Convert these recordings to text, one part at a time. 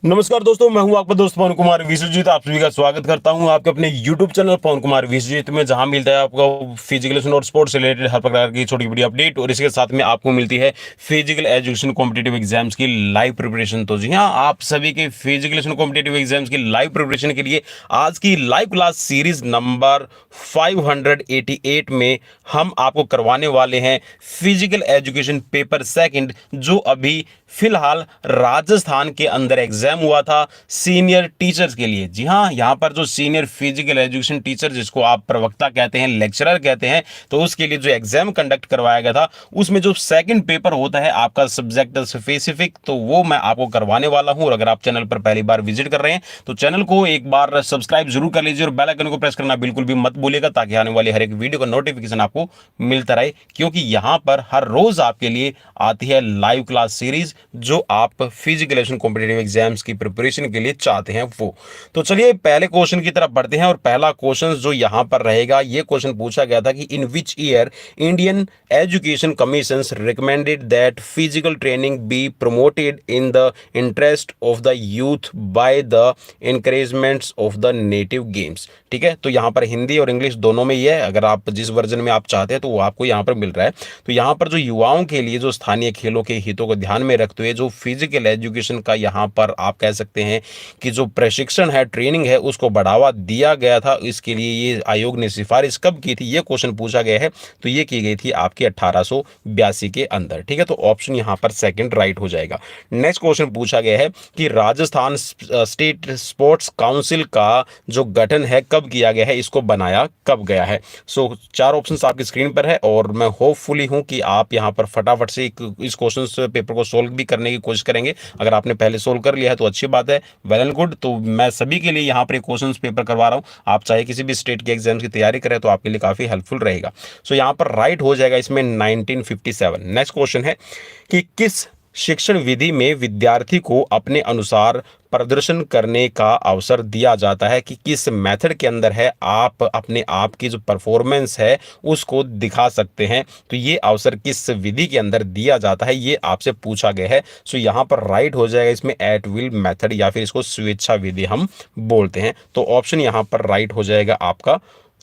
नमस्कार दोस्तों, मैं हूं आपका दोस्त पवन कुमार विश्वजीत। आप सभी का स्वागत करता हूं आपके अपने YouTube चैनल पवन कुमार विश्वजीत में, जहां मिलता है आपको फिजिकल और स्पोर्ट्स से रिलेटेड हर प्रकार की छोटी बड़ी अपडेट, और इसके साथ में आपको मिलती है फिजिकल एजुकेशन कॉम्पिटेटिव एग्जाम्स की लाइव प्रिपरेशन। तो जी हाँ, आप सभी के फिजिकल कॉम्पिटेटिव एग्जाम्स की लाइव प्रिपरेशन के लिए आज की लाइव क्लास सीरीज नंबर 588 में हम आपको करवाने वाले हैं फिजिकल एजुकेशन पेपर सेकंड, जो अभी फिलहाल राजस्थान के अंदर एग्जाम हुआ था सीनियर टीचर्स के लिए। जी हाँ, यहाँ पर जो सीनियर फिजिकल एजुकेशन टीचर, जिसको आप प्रवक्ता कहते हैं, लेक्चरर कहते हैं, तो उसके लिए जो एग्जाम कंडक्ट करवाया गया था, उसमें जो सेकंड पेपर होता है आपका सब्जेक्ट स्पेसिफिक, तो वो मैं आपको करवाने वाला हूं। और अगर आप चैनल पर पहली बार विजिट कर रहे हैं तो चैनल को एक बार सब्सक्राइब जरूर कर लीजिए और बेल आइकन को प्रेस करना बिल्कुल भी मत भूलिएगा, ताकि आने वाली हर एक वीडियो का नोटिफिकेशन आपको मिलता रहे, क्योंकि यहाँ पर हर रोज आपके लिए आती है लाइव क्लास सीरीज जो आप फिजिकल एजुकेशन कॉम्पिटिटिव एग्जाम्स की प्रिपरेशन के लिए चाहते हैं वो। तो चलिए पहले क्वेश्चन की तरफ बढ़ते हैं। और पहला क्वेश्चन जो यहां पर रहेगा, ये क्वेश्चन पूछा गया था कि in which year Indian education commission recommended that physical training be promoted in the interest of the youth by the encouragements of the native games. ठीक है, तो यहां पर हिंदी और इंग्लिश दोनों में ही है, अगर आप जिस वर्जन में आप चाहते हैं तो वो आपको यहां पर मिल रहा है। तो यहां पर जो युवाओं के लिए जो स्थानीय खेलों के हितों को ध्यान में रखते हुए जो फिजिकल एजुकेशन का यहाँ पर आप कह सकते हैं कि जो प्रशिक्षण है, ट्रेनिंग है, उसको बढ़ावा दिया गया था। इसके लिए ये आयोग ने सिफारिश कब की थी, ये क्वेश्चन पूछा गया है। तो ये की गई थी आपकी 1882 के अंदर। ठीक है, तो ऑप्शन यहाँ पर सेकंड राइट हो जाएगा। नेक्स्ट क्वेश्चन पूछा गया है कि राजस्थान स्टेट स्पोर्ट्स काउंसिल का जो गठन है कब किया गया है, इसको बनाया कब गया है। सो चार ऑप्शंस आपकी स्क्रीन पर है, और मैं होपफुली हूं कि आप यहां पर फटाफट से इस क्वेश्चन पेपर को सोल्व भी करने की कोशिश करेंगे। अगर आपने पहले सोल्व कर लिया है तो अच्छी बात है, वेल एंड गुड। तो मैं सभी के लिए यहाँ पर क्वेश्चन पेपर करवा रहा हूँ, आप चाहे किसी भी स्टेट के एग्जाम्स की तैयारी करें तो आपके लिए काफी हेल्पफुल रहेगा। सो यहाँ पर राइट हो जाएगा इसमें 1957। नेक्स्ट क्वेश्चन है कि किस शिक्षण विधि में विद्यार्थी को अपने अनुसार प्रदर्शन करने का अवसर दिया जाता है, कि किस मेथड के अंदर है आप अपने आप की जो परफॉर्मेंस है उसको दिखा सकते हैं। तो ये अवसर किस विधि के अंदर दिया जाता है, ये आपसे पूछा गया है। सो यहाँ पर राइट हो जाएगा इसमें एट विल मेथड, या फिर इसको स्वेच्छा विधि हम बोलते हैं। तो ऑप्शन यहाँ पर राइट हो जाएगा आपका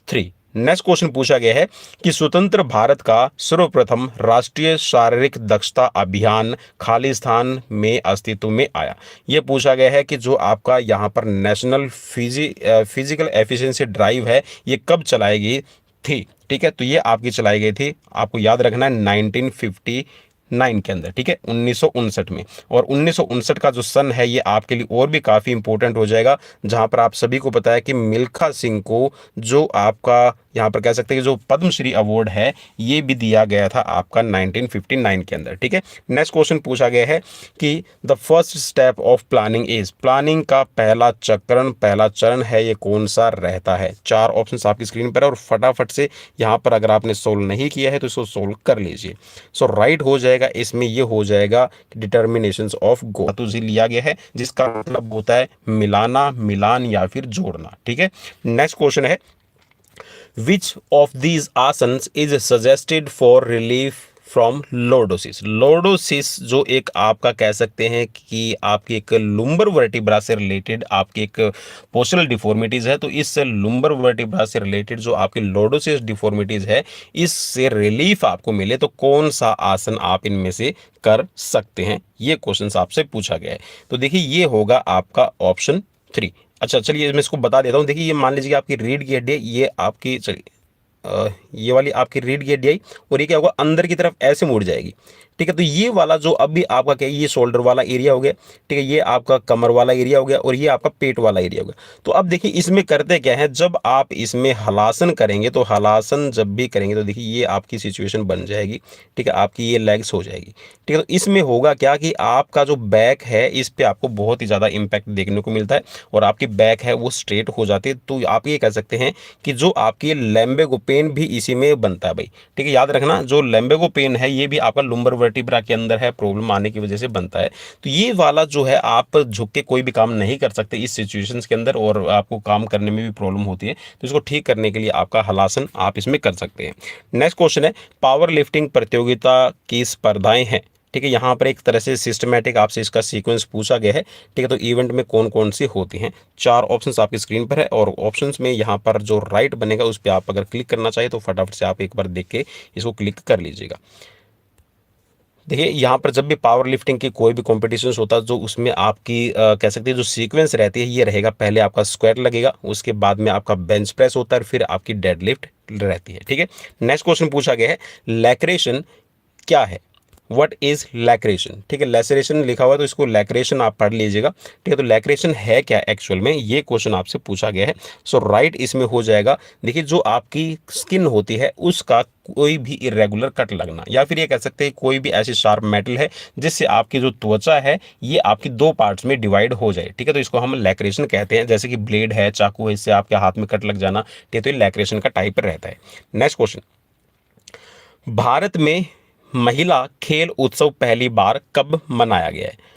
3। नेक्स्ट क्वेश्चन पूछा गया है कि स्वतंत्र भारत का सर्वप्रथम राष्ट्रीय शारीरिक दक्षता अभियान खालिस्तान में अस्तित्व में आया। यह पूछा गया है कि जो आपका यहाँ पर नेशनल फिजिकल एफिशिएंसी ड्राइव है, ये कब चलाई गई थी। ठीक है, तो ये आपकी चलाई गई थी, आपको याद रखना है 1959 के अंदर। ठीक है, 1959 में। और 1959 का जो सन है ये आपके लिए और भी काफी इंपॉर्टेंट हो जाएगा, जहां पर आप सभी को पता है कि मिल्खा सिंह को जो आपका यहाँ पर कह सकते हैं कि जो पद्मश्री अवार्ड है ये भी दिया गया था आपका 1959 के अंदर। ठीक है, नेक्स्ट क्वेश्चन पूछा गया है कि the first step of planning is, planning का पहला चरण है, ये कौन सा रहता है। चार ऑप्शंस आपकी स्क्रीन पर है, और फटाफट से यहाँ पर अगर आपने सोल्व नहीं किया है तो इसको सोल्व कर लीजिए। सो राइट हो जाएगा इसमें, ये हो जाएगा डिटर्मिनेशंस ऑफ गो, तो लिया गया है, जिसका मतलब होता है मिलाना, मिलान या फिर जोड़ना। ठीक है, नेक्स्ट क्वेश्चन है Which of these asanas is suggested for relief from lordosis. Lordosis जो एक आपका कह सकते हैं कि आपकी एक लुम्बर वर्टिब्रा से रिलेटेड आपकी एक पोस्चरल डिफॉर्मिटीज है, तो इस लुम्बर वर्टिब्रा से रिलेटेड जो आपकी लोर्डोसिस डिफॉर्मिटीज है, इससे रिलीफ आपको मिले तो कौन सा आसन आप इनमें से कर सकते हैं, ये क्वेश्चन आपसे पूछा गया है। तो देखिए ये होगा आपका ऑप्शन 3। अच्छा चलिए मैं इसको बता देता हूँ। देखिए ये मान लीजिए आपकी रीढ़ की हड्डी, ये आपकी चलिए ये वाली आपकी रीढ़ की हड्डी आई, और ये क्या होगा अंदर की तरफ ऐसे मुड़ जाएगी। ठीक है, तो ये वाला जो अभी आपका क्या, ये शोल्डर वाला एरिया हो गया। ठीक है, ये आपका कमर वाला एरिया हो गया, और ये आपका पेट वाला एरिया हो गया। तो अब देखिए इसमें करते क्या है, जब आप इसमें हलासन करेंगे, तो हलासन जब भी करेंगे तो देखिए ये आपकी सिचुएशन बन जाएगी। ठीक है, आपकी ये लेग्स हो जाएगी। ठीक है, तो इसमें होगा क्या कि आपका जो बैक है इस पे आपको बहुत ही ज़्यादा इम्पैक्ट देखने को मिलता है, और आपकी बैक है वो स्ट्रेट हो जाती है। तो आप ये कह सकते हैं कि जो आपकी लैम्बेगो पेन भी इसी में बनता है भाई। ठीक है, याद रखना जो लैम्बेगो पेन है ये भी आपका लुम्बर वर्टिब्रा के अंदर है, प्रॉब्लम आने की वजह से बनता है। तो ये वाला जो है आप झुक के कोई भी काम नहीं कर सकते इस सिचुएशंस के अंदर, और आपको काम करने में भी प्रॉब्लम होती है। तो इसको ठीक करने के लिए आपका हलासन आप इसमें कर सकते हैं। नेक्स्ट क्वेश्चन है पावर लिफ्टिंग प्रतियोगिता की स्पर्धाएं हैं ठीक है, यहाँ पर एक तरह से सिस्टमेटिक आपसे इसका सीक्वेंस पूछा गया है। ठीक है, तो इवेंट में कौन कौन सी होती हैं, 4 ऑप्शंस आपकी स्क्रीन पर है और ऑप्शंस में यहाँ पर जो राइट बनेगा उस पर आप अगर क्लिक करना चाहिए तो फटाफट से आप एक बार देख के इसको क्लिक कर लीजिएगा। देखिए यहाँ पर जब भी पावर लिफ्टिंग की कोई भी कॉम्पिटिशन होता है जो उसमें आपकी कह सकते हैं जो सीक्वेंस रहती है ये रहेगा, पहले आपका स्क्वाट लगेगा, उसके बाद में आपका बेंच प्रेस होता है, फिर आपकी डेड लिफ्ट रहती है। ठीक है, नेक्स्ट क्वेश्चन पूछा गया है लैक्रेशन क्या है, व्हाट इज लैक्रेशन। ठीक है, लैसरेशन लिखा हुआ है तो इसको लैक्रेशन आप पढ़ लीजिएगा। ठीक है, तो लैक्रेशन है क्या एक्चुअल में, ये क्वेश्चन आपसे पूछा गया है। सो राइट इसमें हो जाएगा, देखिए जो आपकी स्किन होती है उसका कोई भी इरेगुलर कट लगना, या फिर ये कह सकते हैं कोई भी ऐसी शार्प मेटल है जिससे आपकी जो त्वचा है ये आपकी 2 पार्ट्स में डिवाइड हो जाए। ठीक है, तो इसको हम लैक्रेशन कहते हैं, जैसे कि ब्लेड है, चाकू है, इससे आपके हाथ में कट लग जाना। ठीक है, तो ये लैक्रेशन का टाइप रहता है। नेक्स्ट क्वेश्चन, भारत में महिला खेल उत्सव पहली बार कब मनाया गया है।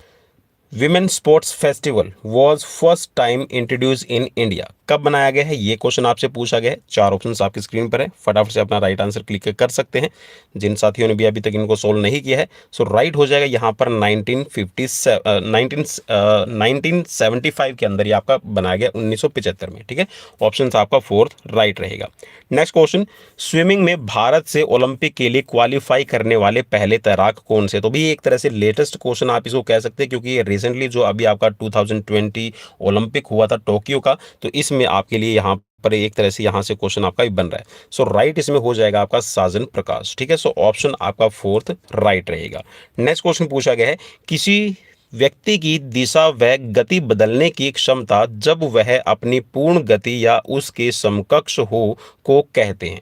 Women sports festival was first time introduce in India, कब बनाया गया है ये क्वेश्चन आपसे पूछा गया है। 4 ऑप्शंस आपकी स्क्रीन पर है, फटाफट से अपना राइट आंसर क्लिक कर सकते हैं जिन साथियों ने भी अभी तक इनको सोल्व नहीं किया है। सो राइट हो जाएगा यहाँ पर 1975 के अंदर ये आपका बनाया गया 1975 में। ठीक है, ऑप्शन आपका फोर्थ राइट रहेगा। नेक्स्ट क्वेश्चन, स्विमिंग में भारत से ओलंपिक के लिए क्वालिफाई करने वाले पहले तैराक कौन से। तो भी एक तरह से लेटेस्ट क्वेश्चन आप इसको कह सकते हैं क्योंकि रिसेंटली जो अभी आपका 2020 ओलंपिक हुआ था टोक्यो का, तो इसमें आपके लिए यहाँ पर एक तरह से यहाँ से क्वेश्चन आपका बन रहा है। सो राइट इसमें हो जाएगा आपका साजन प्रकाश। ठीक है, सो ऑप्शन आपका फोर्थ राइट रहेगा। नेक्स्ट क्वेश्चन पूछा गया है किसी व्यक्ति की दिशा व गति बदलने की क्षमता जब वह अपनी पूर्ण गति या उसके समकक्ष हो को कहते हैं।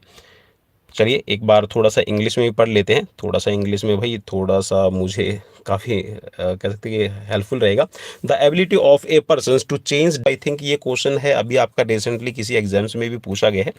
चलिए एक बार थोड़ा सा इंग्लिश में भी पढ़ लेते हैं, थोड़ा सा इंग्लिश में भाई थोड़ा सा मुझे काफ़ी कह सकते हैं कि हेल्पफुल रहेगा। The ability of a person to change, I think ये क्वेश्चन है अभी आपका रिसेंटली किसी एग्जाम्स में भी पूछा गया है।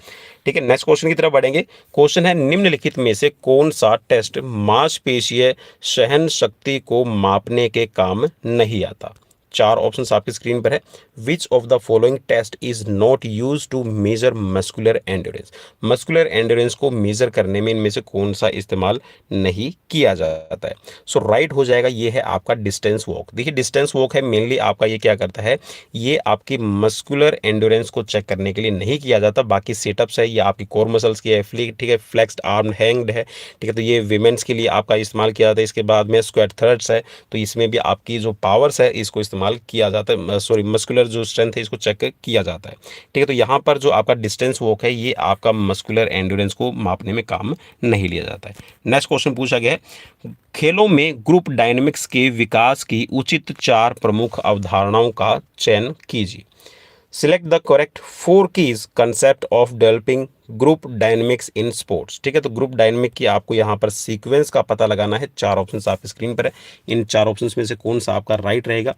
ठीक है, नेक्स्ट क्वेश्चन की तरफ बढ़ेंगे। क्वेश्चन है निम्नलिखित में से कौन सा टेस्ट मांसपेशीय सहन शक्ति को मापने के काम नहीं आता। 4 ऑप्शंस आपकी स्क्रीन पर है। Which of the following test is not use to measure muscular endurance, muscular endurance को मेजर करने में इनमें से कौन सा इस्तेमाल नहीं किया जाता है। सो राइट हो जाएगा ये है आपका डिस्टेंस वॉक। देखिए डिस्टेंस वॉक है मेनली आपका ये क्या करता है, ये आपकी मस्कुलर एंड्योरेंस को चेक करने के लिए नहीं किया जाता, बाकी सेटअप्स है ये आपकी कोर मसल्स की है। ठीक है, फ्लेक्स्ड आर्म हैंग्ड है। ठीक है, तो ये विमेंस के लिए आपका इस्तेमाल किया जाता है। इसके बाद में स्क्वाट थर्ड्स है, तो इसमें भी आपकी जो पावर्स है इसको इस्तेमाल किया जाता है, सॉरी मस्कुलर जो स्ट्रेंथ है इसको चेक किया जाता है। ठीक है, तो यहाँ पर जो आपका डिस्टेंस वॉक है ये आपका मस्कुलर एंड्योरेंस को मापने में काम नहीं लिया जाता है। नेक्स्ट क्वेश्चन पूछा गया है खेलों में ग्रुप डायनेमिक्स के विकास की उचित 4 प्रमुख अवधारणाओं का चयन कीजिए। Select the correct 4 keys concept of developing group dynamics in sports. ठीक है, तो ग्रुप डायनेमिक की आपको यहाँ पर सीक्वेंस का पता लगाना है। 4 ऑप्शंस आपकी स्क्रीन पर है, इन 4 ऑप्शंस में से कौन सा आपका राइट रहेगा।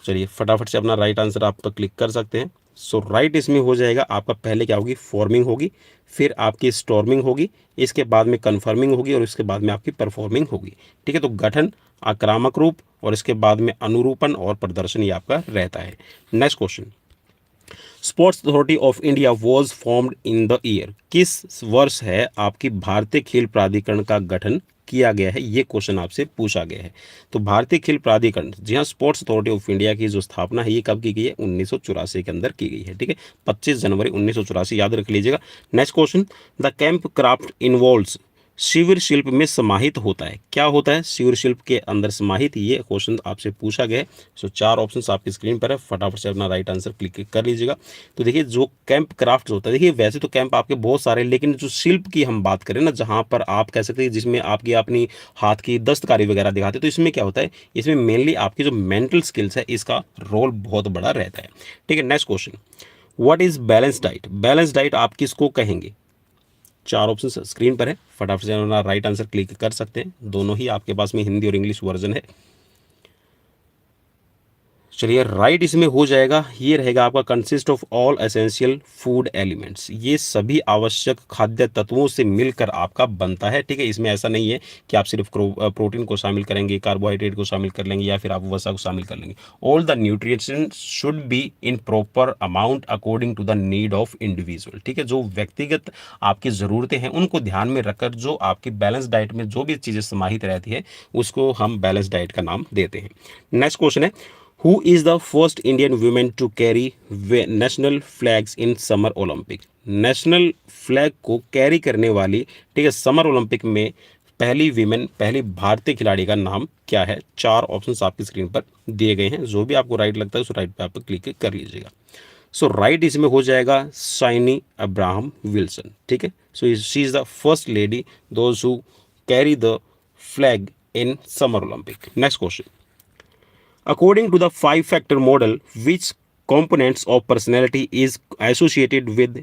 चलिए फटाफट से अपना राइट आंसर आप तो क्लिक कर सकते हैं। सो राइट इसमें हो जाएगा आपका पहले क्या होगी, फॉर्मिंग होगी, फिर आपकी स्टॉर्मिंग होगी, इसके बाद में कन्फर्मिंग होगी और इसके बाद में आपकी परफॉर्मिंग होगी। ठीक है, तो गठन, आक्रामक रूप और इसके बाद में अनुरूपण और प्रदर्शन ये आपका रहता है। Next question, sports authority of India was formed in the year, किस वर्ष है आपकी भारतीय खेल प्राधिकरण का गठन किया गया है, ये क्वेश्चन आपसे पूछा गया है। तो भारतीय खेल प्राधिकरण, जी हाँ, स्पोर्ट्स अथॉरिटी ऑफ इंडिया की जो स्थापना है ये कब की गई है, 1984 के अंदर की गई है। ठीक है, 25 जनवरी 1984 याद रख लीजिएगा। Next question, the camp craft involves, शिविर शिल्प में समाहित होता है, क्या होता है शिविर शिल्प के अंदर समाहित, ये क्वेश्चन आपसे पूछा गया है। सो 4 ऑप्शंस आपकी स्क्रीन पर है, फटाफट से अपना राइट आंसर क्लिक कर लीजिएगा। तो देखिए जो कैंप क्राफ्ट होता है, देखिए वैसे तो कैंप आपके बहुत सारे, लेकिन जो शिल्प की हम बात करें ना, जहाँ पर आप कह सकते हैं जिसमें आपकी अपनी हाथ की दस्तकारी वगैरह दिखाते हैं, तो इसमें क्या होता है, इसमें मेनली आपकी जो मेंटल स्किल्स है इसका रोल बहुत बड़ा रहता है। ठीक है, next question, what is balance diet, balance diet आप किसको कहेंगे। 4 ऑप्शन स्क्रीन पर है, फटाफट से अपना राइट आंसर क्लिक कर सकते हैं। दोनों ही आपके पास में हिंदी और इंग्लिश वर्जन है। चलिए राइट इसमें हो जाएगा, ये रहेगा आपका consist of all essential food elements, ये सभी आवश्यक खाद्य तत्वों से मिलकर आपका बनता है। ठीक है, इसमें ऐसा नहीं है कि आप सिर्फ प्रोटीन को शामिल करेंगे, कार्बोहाइड्रेट को शामिल कर लेंगे या फिर आप वसा को शामिल कर लेंगे। All the nutrition should be in proper amount according to the need of individual. ठीक है, जो व्यक्तिगत आपकी ज़रूरतें हैं उनको ध्यान में रखकर जो आपकी बैलेंस डाइट में जो भी चीज़ें समाहित रहती है उसको हम बैलेंस डाइट का नाम देते हैं। नेक्स्ट क्वेश्चन है, Who is the first Indian woman to carry national flags in Summer Olympic? National flag को कैरी करने वाली, ठीक है, समर ओलंपिक में पहली वीमेन, पहली भारतीय खिलाड़ी का नाम क्या है? 4 ऑप्शंस आपकी स्क्रीन पर दिए गए हैं, जो भी आपको राइट लगता है उस राइट पे आप क्लिक कर लीजिएगा। सो राइट इसमें हो जाएगा शाइनी अब्राहम विल्सन। ठीक है, so she is the first lady those who carry the flag in summer Olympic. Next question, according to the 5-factor model, which components of personality is associated with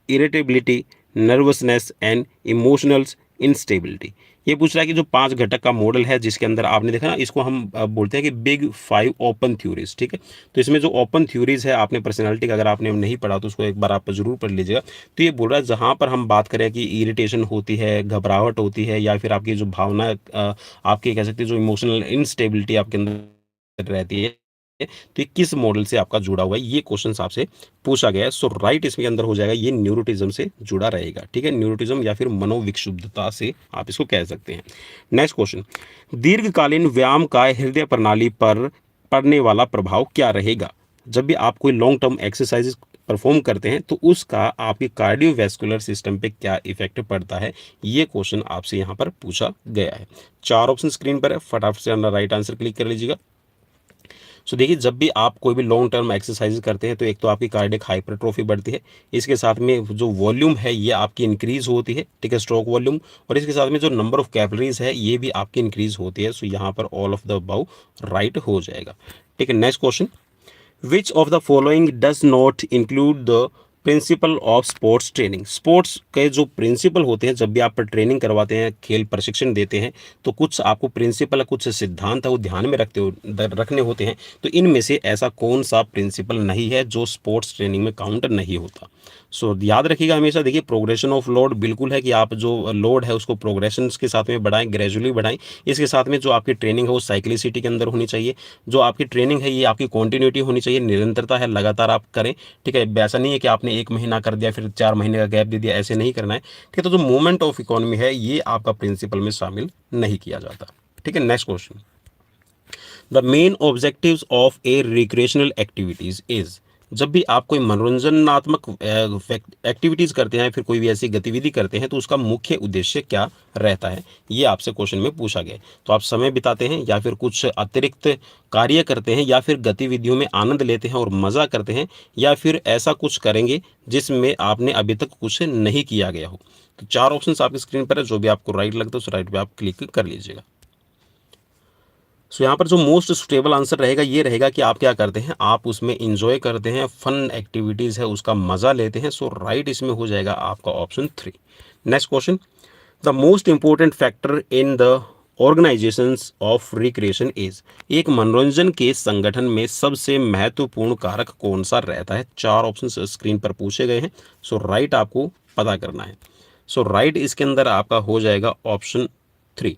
irritability, nervousness and emotional instability? ये पूछ रहा है कि जो 5 घटक का model है जिसके अंदर आपने देखा ना, इसको हम बोलते हैं कि बिग 5 ओपन थ्योरीज। ठीक है, तो इसमें जो ओपन थ्योरीज है आपने पर्सनालिटी का अगर आपने नहीं पढ़ा तो उसको एक बार आप जरूर पढ़ लीजिएगा। तो ये बोल रहा है जहाँ पर हम बात करें कि इरिटेशन होती है, घबराहट होती है या फिर आपकी जो भावना आपकी कह सकते हैं जो इमोशनल इंस्टेबिलिटी आपके अंदर रहती है, तो ये किस मॉडल से आपका जुड़ा हुआ है, ये क्वेश्चन आपसे पूछा गया है। सो राइट इसमें अंदर हो जाएगा, ये न्यूरोटिज्म से जुड़ा रहेगा। ठीक है, न्यूरोटिज्म या फिर मनोविक्षुब्धता से आप इसको कह सकते हैं। नेक्स्ट क्वेश्चन, दीर्घकालीन व्यायाम का हृदय प्रणाली पर पड़ने वाला प्रभाव क्या रहेगा? जब भी आप कोई लॉन्ग टर्म एक्सरसाइज परफॉर्म करते हैं तो उसका आपके कार्डियोवैस्कुलर सिस्टम पे क्या इफेक्ट पड़ता है, ये क्वेश्चन आपसे यहाँ पर पूछा गया है। 4 ऑप्शन स्क्रीन पर है, फटाफट से अपना राइट आंसर क्लिक कर लीजिएगा। सो देखिए, जब भी आप कोई भी लॉन्ग टर्म एक्सरसाइज करते हैं तो एक तो आपकी कार्डियक हाइपरट्रोफी बढ़ती है, इसके साथ में जो वॉल्यूम है ये आपकी इंक्रीज होती है। ठीक है, स्ट्रोक वॉल्यूम, और इसके साथ में जो नंबर ऑफ कैलोरीज है ये भी आपकी इंक्रीज होती है। सो यहाँ पर all of the above right हो जाएगा। ठीक है, next question, which of the following does not include the principle of sports training? Sports के जो प्रिंसिपल होते हैं, जब भी आप ट्रेनिंग करवाते हैं, खेल प्रशिक्षण देते हैं, तो कुछ आपको प्रिंसिपल, कुछ सिद्धांत है वो ध्यान में रखने होते हैं। तो इनमें से ऐसा कौन सा प्रिंसिपल नहीं है जो स्पोर्ट्स ट्रेनिंग में काउंट नहीं होता? सो याद रखिएगा हमेशा, देखिए प्रोग्रेशन ऑफ लोड बिल्कुल है कि आप जो लोड है उसको प्रोग्रेशन के साथ में बढ़ाएं, ग्रेजुअली बढ़ाएं। इसके साथ में जो आपकी ट्रेनिंग है वो साइक्लिसिटी के अंदर होनी चाहिए। जो आपकी ट्रेनिंग है ये आपकी कॉन्टिन्यूटी होनी चाहिए, निरंतरता है, लगातार आप करें। ठीक है, ऐसा नहीं है कि आपने 1 महीना कर दिया फिर 4 महीने का गैप दे दिया, ऐसे नहीं करना है। ठीक है, तो जो मूवमेंट ऑफ इकोनॉमी है ये आपका प्रिंसिपल में शामिल नहीं किया जाता। ठीक है, next question, the main objectives of A recreational activities is? जब भी आप कोई मनोरंजनात्मक एक्टिविटीज़ करते हैं, फिर कोई भी ऐसी गतिविधि करते हैं, तो उसका मुख्य उद्देश्य क्या रहता है, ये आपसे क्वेश्चन में पूछा गया। तो आप समय बिताते हैं या फिर कुछ अतिरिक्त कार्य करते हैं या फिर गतिविधियों में आनंद लेते हैं और मज़ा करते हैं, या फिर ऐसा कुछ करेंगे जिसमें आपने अभी तक कुछ नहीं किया गया हो। तो 4 ऑप्शन आपकी स्क्रीन पर है, जो भी आपको राइट लगता है उस राइट पर आप क्लिक कर लीजिएगा। सो यहाँ पर जो मोस्ट सुटेबल आंसर रहेगा ये रहेगा कि आप क्या करते हैं, आप उसमें इंजॉय करते हैं, फन एक्टिविटीज़ है उसका मज़ा लेते हैं। सो राइट इसमें हो जाएगा आपका option 3। Next question, the most important factor in the organisations of recreation is? एक मनोरंजन के संगठन में सबसे महत्वपूर्ण कारक कौन सा रहता है? 4 ऑप्शन स्क्रीन पर पूछे गए हैं। सो राइट आपको पता करना है। सो राइट इसके अंदर आपका हो जाएगा ऑप्शन 3।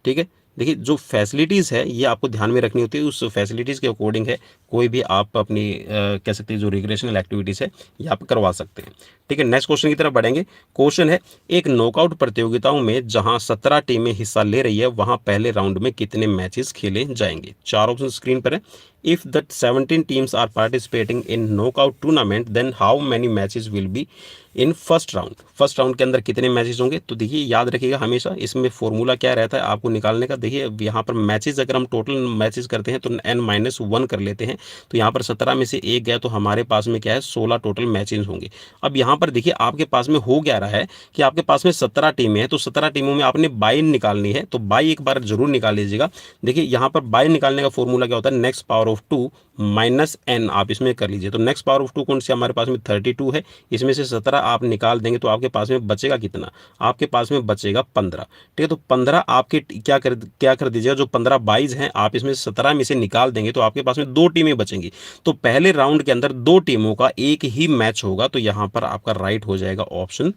ठीक है, देखिए जो फैसिलिटीज़ है ये आपको ध्यान में रखनी होती है, उस फैसिलिटीज़ के अकॉर्डिंग है कोई भी आप अपनी कह सकते हैं जो रिक्रिएशनल एक्टिविटीज़ है ये आप करवा सकते हैं। ठीक है, नेक्स्ट क्वेश्चन की तरफ बढ़ेंगे। क्वेश्चन है, एक नॉकआउट प्रतियोगिताओं में जहां 17 टीमें हिस्सा ले रही है वहां पहले राउंड में कितने मैचेस खेले जाएंगे? 4 ऑप्शन स्क्रीन पर है। इफ द 17 teams are participating in knockout tournament then how many matches will be in first round? First round के अंदर कितने मैचेस होंगे? तो देखिए याद रखिएगा हमेशा इसमें फॉर्मूला क्या रहता है आपको निकालने का। देखिए यहाँ पर मैचेस अगर हम टोटल मैचेस करते हैं तो n-1 कर लेते हैं, तो यहाँ पर 17 में से 1 गया तो हमारे पास में क्या है 16 टोटल मैचेस होंगे। अब यहाँ पर देखिए आपके पास में हो क्या रहा है कि आपके पास में 17 टीमें हैं, तो 17 टीमों में आपने बाई निकालनी है, तो बाई एक बार जरूर निकाल लीजिएगा। देखिए यहाँ पर बाई निकालने का फॉर्मूला क्या होता है, next power of 2 minus n आप इसमें कर लीजिए। तो नेक्स्ट पावर ऑफ 2 कौन सी हमारे पास में 32 है, इसमें से 17 आप निकाल देंगे तो आपके पास में बचेगा कितना, आपके पास में बचेगा 15। ठीक है, तो 15 आपके क्या कर दीजिएगा, जो 15 22 हैं आप इसमें 17 में से निकाल देंगे तो आपके पास में 2 टीमें बचेंगी। तो पहले राउंड के अंदर 2 टीमों का एक ही मैच होगा, तो यहाँ पर आपका राइट हो जाएगा ऑप्शन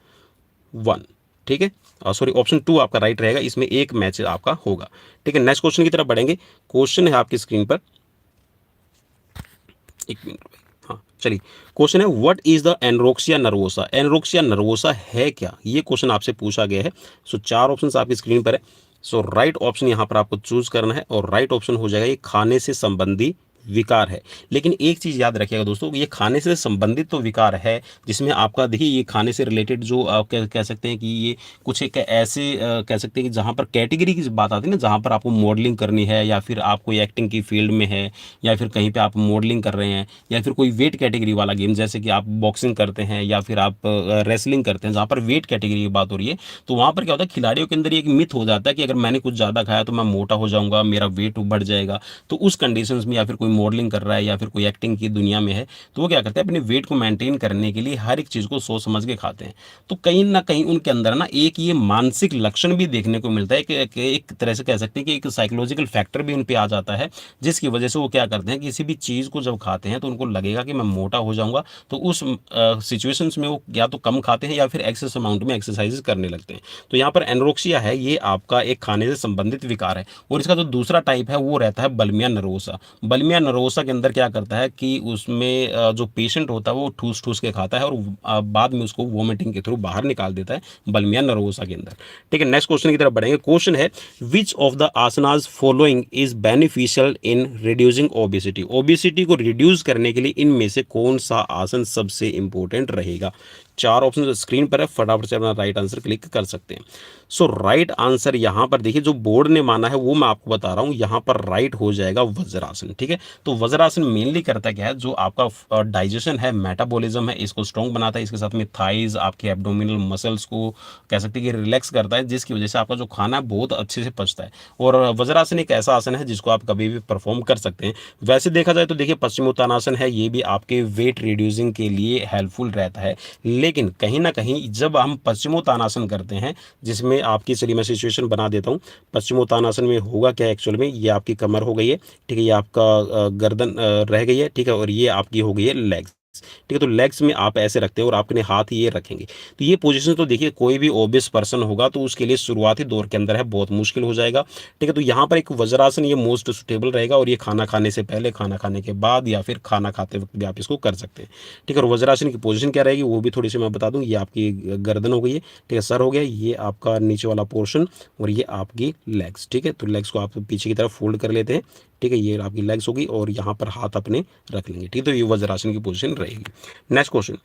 1। ठीक है, सॉरी ऑप्शन 2 आपका राइट रहेगा, इसमें एक मैच आपका होगा। ठीक है, नेक्स्ट क्वेश्चन की तरफ बढ़ेंगे। क्वेश्चन है आपकी स्क्रीन पर, एक मिनट, हाँ चलिए। क्वेश्चन है what is the anorexia nervosa. Anorexia nervosa है क्या, ये क्वेश्चन आपसे पूछा गया है। सो 4 ऑप्शंस आपकी स्क्रीन पर है। सो राइट ऑप्शन यहाँ पर आपको चूज करना है और राइट ऑप्शन हो जाएगा ये खाने से संबंधी विकार है। लेकिन एक चीज याद रखिएगा दोस्तों, ये खाने से संबंधित तो विकार है जिसमें आपका देखिए ये खाने से रिलेटेड जो आप कह सकते हैं कि ये कुछ एक ऐसे कह सकते हैं कि जहाँ पर कैटेगरी की बात आती है ना, जहाँ पर आपको मॉडलिंग करनी है या फिर आप कोई एक्टिंग की फील्ड में है या फिर कहीं पे आप मॉडलिंग कर रहे हैं या फिर कोई वेट कैटेगरी वाला गेम जैसे कि आप बॉक्सिंग करते हैं या फिर आप रेसलिंग करते हैं, जहाँ पर वेट कैटेगरी की बात हो रही है, तो वहाँ पर क्या होता है खिलाड़ियों के अंदर एक मिथ हो जाता है कि अगर मैंने कुछ ज़्यादा खाया तो मैं मोटा हो जाऊंगा, मेरा वेट बढ़ जाएगा। तो उस कंडीशंस में या फिर कोई मॉडलिंग कर रहा है या फिर कोई एक्टिंग की दुनिया में है तो वो क्या करते हैं अपने वेट को मेंटेन करने के लिए हर एक चीज़ को सोच समझ के खाते हैं। तो कहीं ना कहीं उनके अंदर ना एक ये मानसिक लक्षण भी देखने को मिलता है कि एक तरह से कह सकते हैं कि एक साइकोलॉजिकल फैक्टर भी उन पे आ जाता है, जिसकी वजह से वो क्या करते हैं किसी भी चीज़ को जब खाते हैं तो उनको लगेगा कि मैं मोटा हो जाऊंगा। तो उस सिचुएशंस में वो या तो कम खाते हैं या फिर एक्सेस अमाउंट में एक्सरसाइज करने लगते हैं। तो यहाँ पर एनोरेक्सिया है, ये आपका एक खाने से संबंधित विकार है। और इसका जो दूसरा टाइप है वो रहता है बलमिया नर्वोसा। बलमिया नर्वोसा के अंदर क्या करता है कि उसमें जो पेशेंट होता है वो ठूस ठूस के खाता है और बाद में उसको वोमिटिंग के थ्रू बाहर निकाल देता है बलमिया नर्वोसा के अंदर। ठीक है, नेक्स्ट क्वेश्चन की तरफ बढ़ेंगे। क्वेश्चन है which of the asanas following is beneficial in reducing obesity. Obesity को रिड्यूस करने के लिए इनमें से कौन सा आसन सबसे इंपॉर्टेंट रहेगा। 4 ऑप्शन स्क्रीन पर है, फटाफट से अपना राइट आंसर क्लिक कर सकते हैं। सो राइट आंसर यहाँ पर देखिए जो बोर्ड ने माना है वो मैं आपको बता रहा हूँ, यहाँ पर राइट हो जाएगा वज्रासन। ठीक है, तो वज्रासन मेनली करता क्या है, जो आपका डाइजेशन है, मेटाबॉलिज्म है, इसको स्ट्रॉन्ग बनाता है। इसके साथ में थाइज आपके एब्डोमिनल मसल्स को कह सकते हैं कि रिलैक्स करता है, जिसकी वजह से आपका जो खाना है बहुत अच्छे से पचता है। और वज्रासन एक ऐसा आसन है जिसको आप कभी भी परफॉर्म कर सकते हैं। वैसे देखा जाए तो देखिए पश्चिमोत्तानासन है, ये भी आपके वेट रिड्यूसिंग के लिए हेल्पफुल रहता है। लेकिन कहीं ना कहीं जब हम पश्चिमोत्तानासन करते हैं, जिसमें आपकी चलिए मैं सिचुएशन बना देता हूँ। पश्चिमोत्तानासन में होगा क्या एक्चुअल में, ये आपकी कमर हो गई है, ठीक है, ये आपका गर्दन रह गई है, ठीक है, और ये आपकी हो गई है लेग्स। ठीक है, तो लेग्स में आप ऐसे रखते हो और आपने हाथ ये रखेंगे। तो ये पोजीशन तो देखिए कोई भी ओबेस पर्सन होगा तो उसके लिए शुरुआती दौर के अंदर है बहुत मुश्किल हो जाएगा। ठीक है, तो यहाँ पर एक वज्रासन ये मोस्ट सुटेबल रहेगा और ये खाना खाने से पहले, खाना खाने के बाद या फिर खाना खाते वक्त भी आप इसको कर सकते हैं। ठीक है, और वज्रासन की पोजीशन क्या रहेगी वो भी थोड़ी सी मैं बता दूं। ये आपकी गर्दन हो गई है, ठीक है, सर हो गया, ये आपका नीचे वाला पोर्शन और ये आपकी लेग्स। ठीक है, तो लेग्स को आप पीछे की तरफ फोल्ड कर लेते हैं। ठीक है, ये आपकी लेग्स होगी और यहाँ पर हाथ अपने रख लेंगे। ठीक है, तो ये वज्रासन की पोजीशन रहेगी। Next question,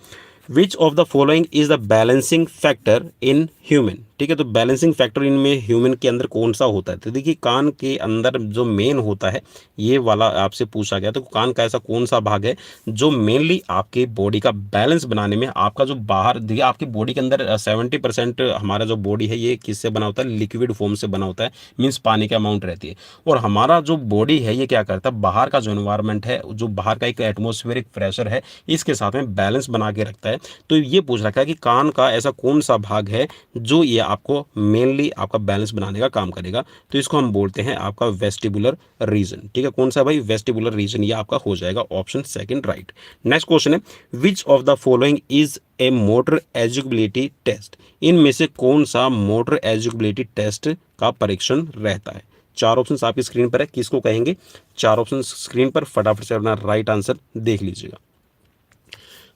which of the following is the balancing factor in human. ठीक है, तो बैलेंसिंग फैक्टर इनमें ह्यूमन के अंदर कौन सा होता है। तो देखिए कान के अंदर जो मेन होता है ये वाला आपसे पूछा गया, तो कान का ऐसा कौन सा भाग है जो मेनली आपके बॉडी का बैलेंस बनाने में, आपका जो बाहर देखिए आपकी बॉडी के अंदर 70% हमारा जो बॉडी है ये किससे बना होता है, लिक्विड फॉर्म से बना होता है, मीन्स पानी का अमाउंट रहती है। और हमारा जो बॉडी है ये क्या करता है, बाहर का जो एनवायरमेंट है, जो बाहर का एक एटमॉस्फेरिक प्रेशर है, इसके साथ में बैलेंस बना के रखता है। तो ये पूछ रखा है कि कान का ऐसा कौन सा भाग है जो ये आपको मेनली आपका बैलेंस बनाने का काम करेगा। तो इसको हम बोलते हैं आपका वेस्टिबुलर रीजन। ठीक है, कौन सा भाई, वेस्टिबुलर रीजन, ये आपका हो जाएगा option second right. Next question है which of the following is a motor eligibility test. इनमें से कौन सा मोटर एलिजिबिलिटी टेस्ट का परीक्षण रहता है। 4 ऑप्शन आपकी स्क्रीन पर है, किसको कहेंगे। 4 ऑप्शन स्क्रीन पर, फटाफट से अपना राइट आंसर देख लीजिएगा।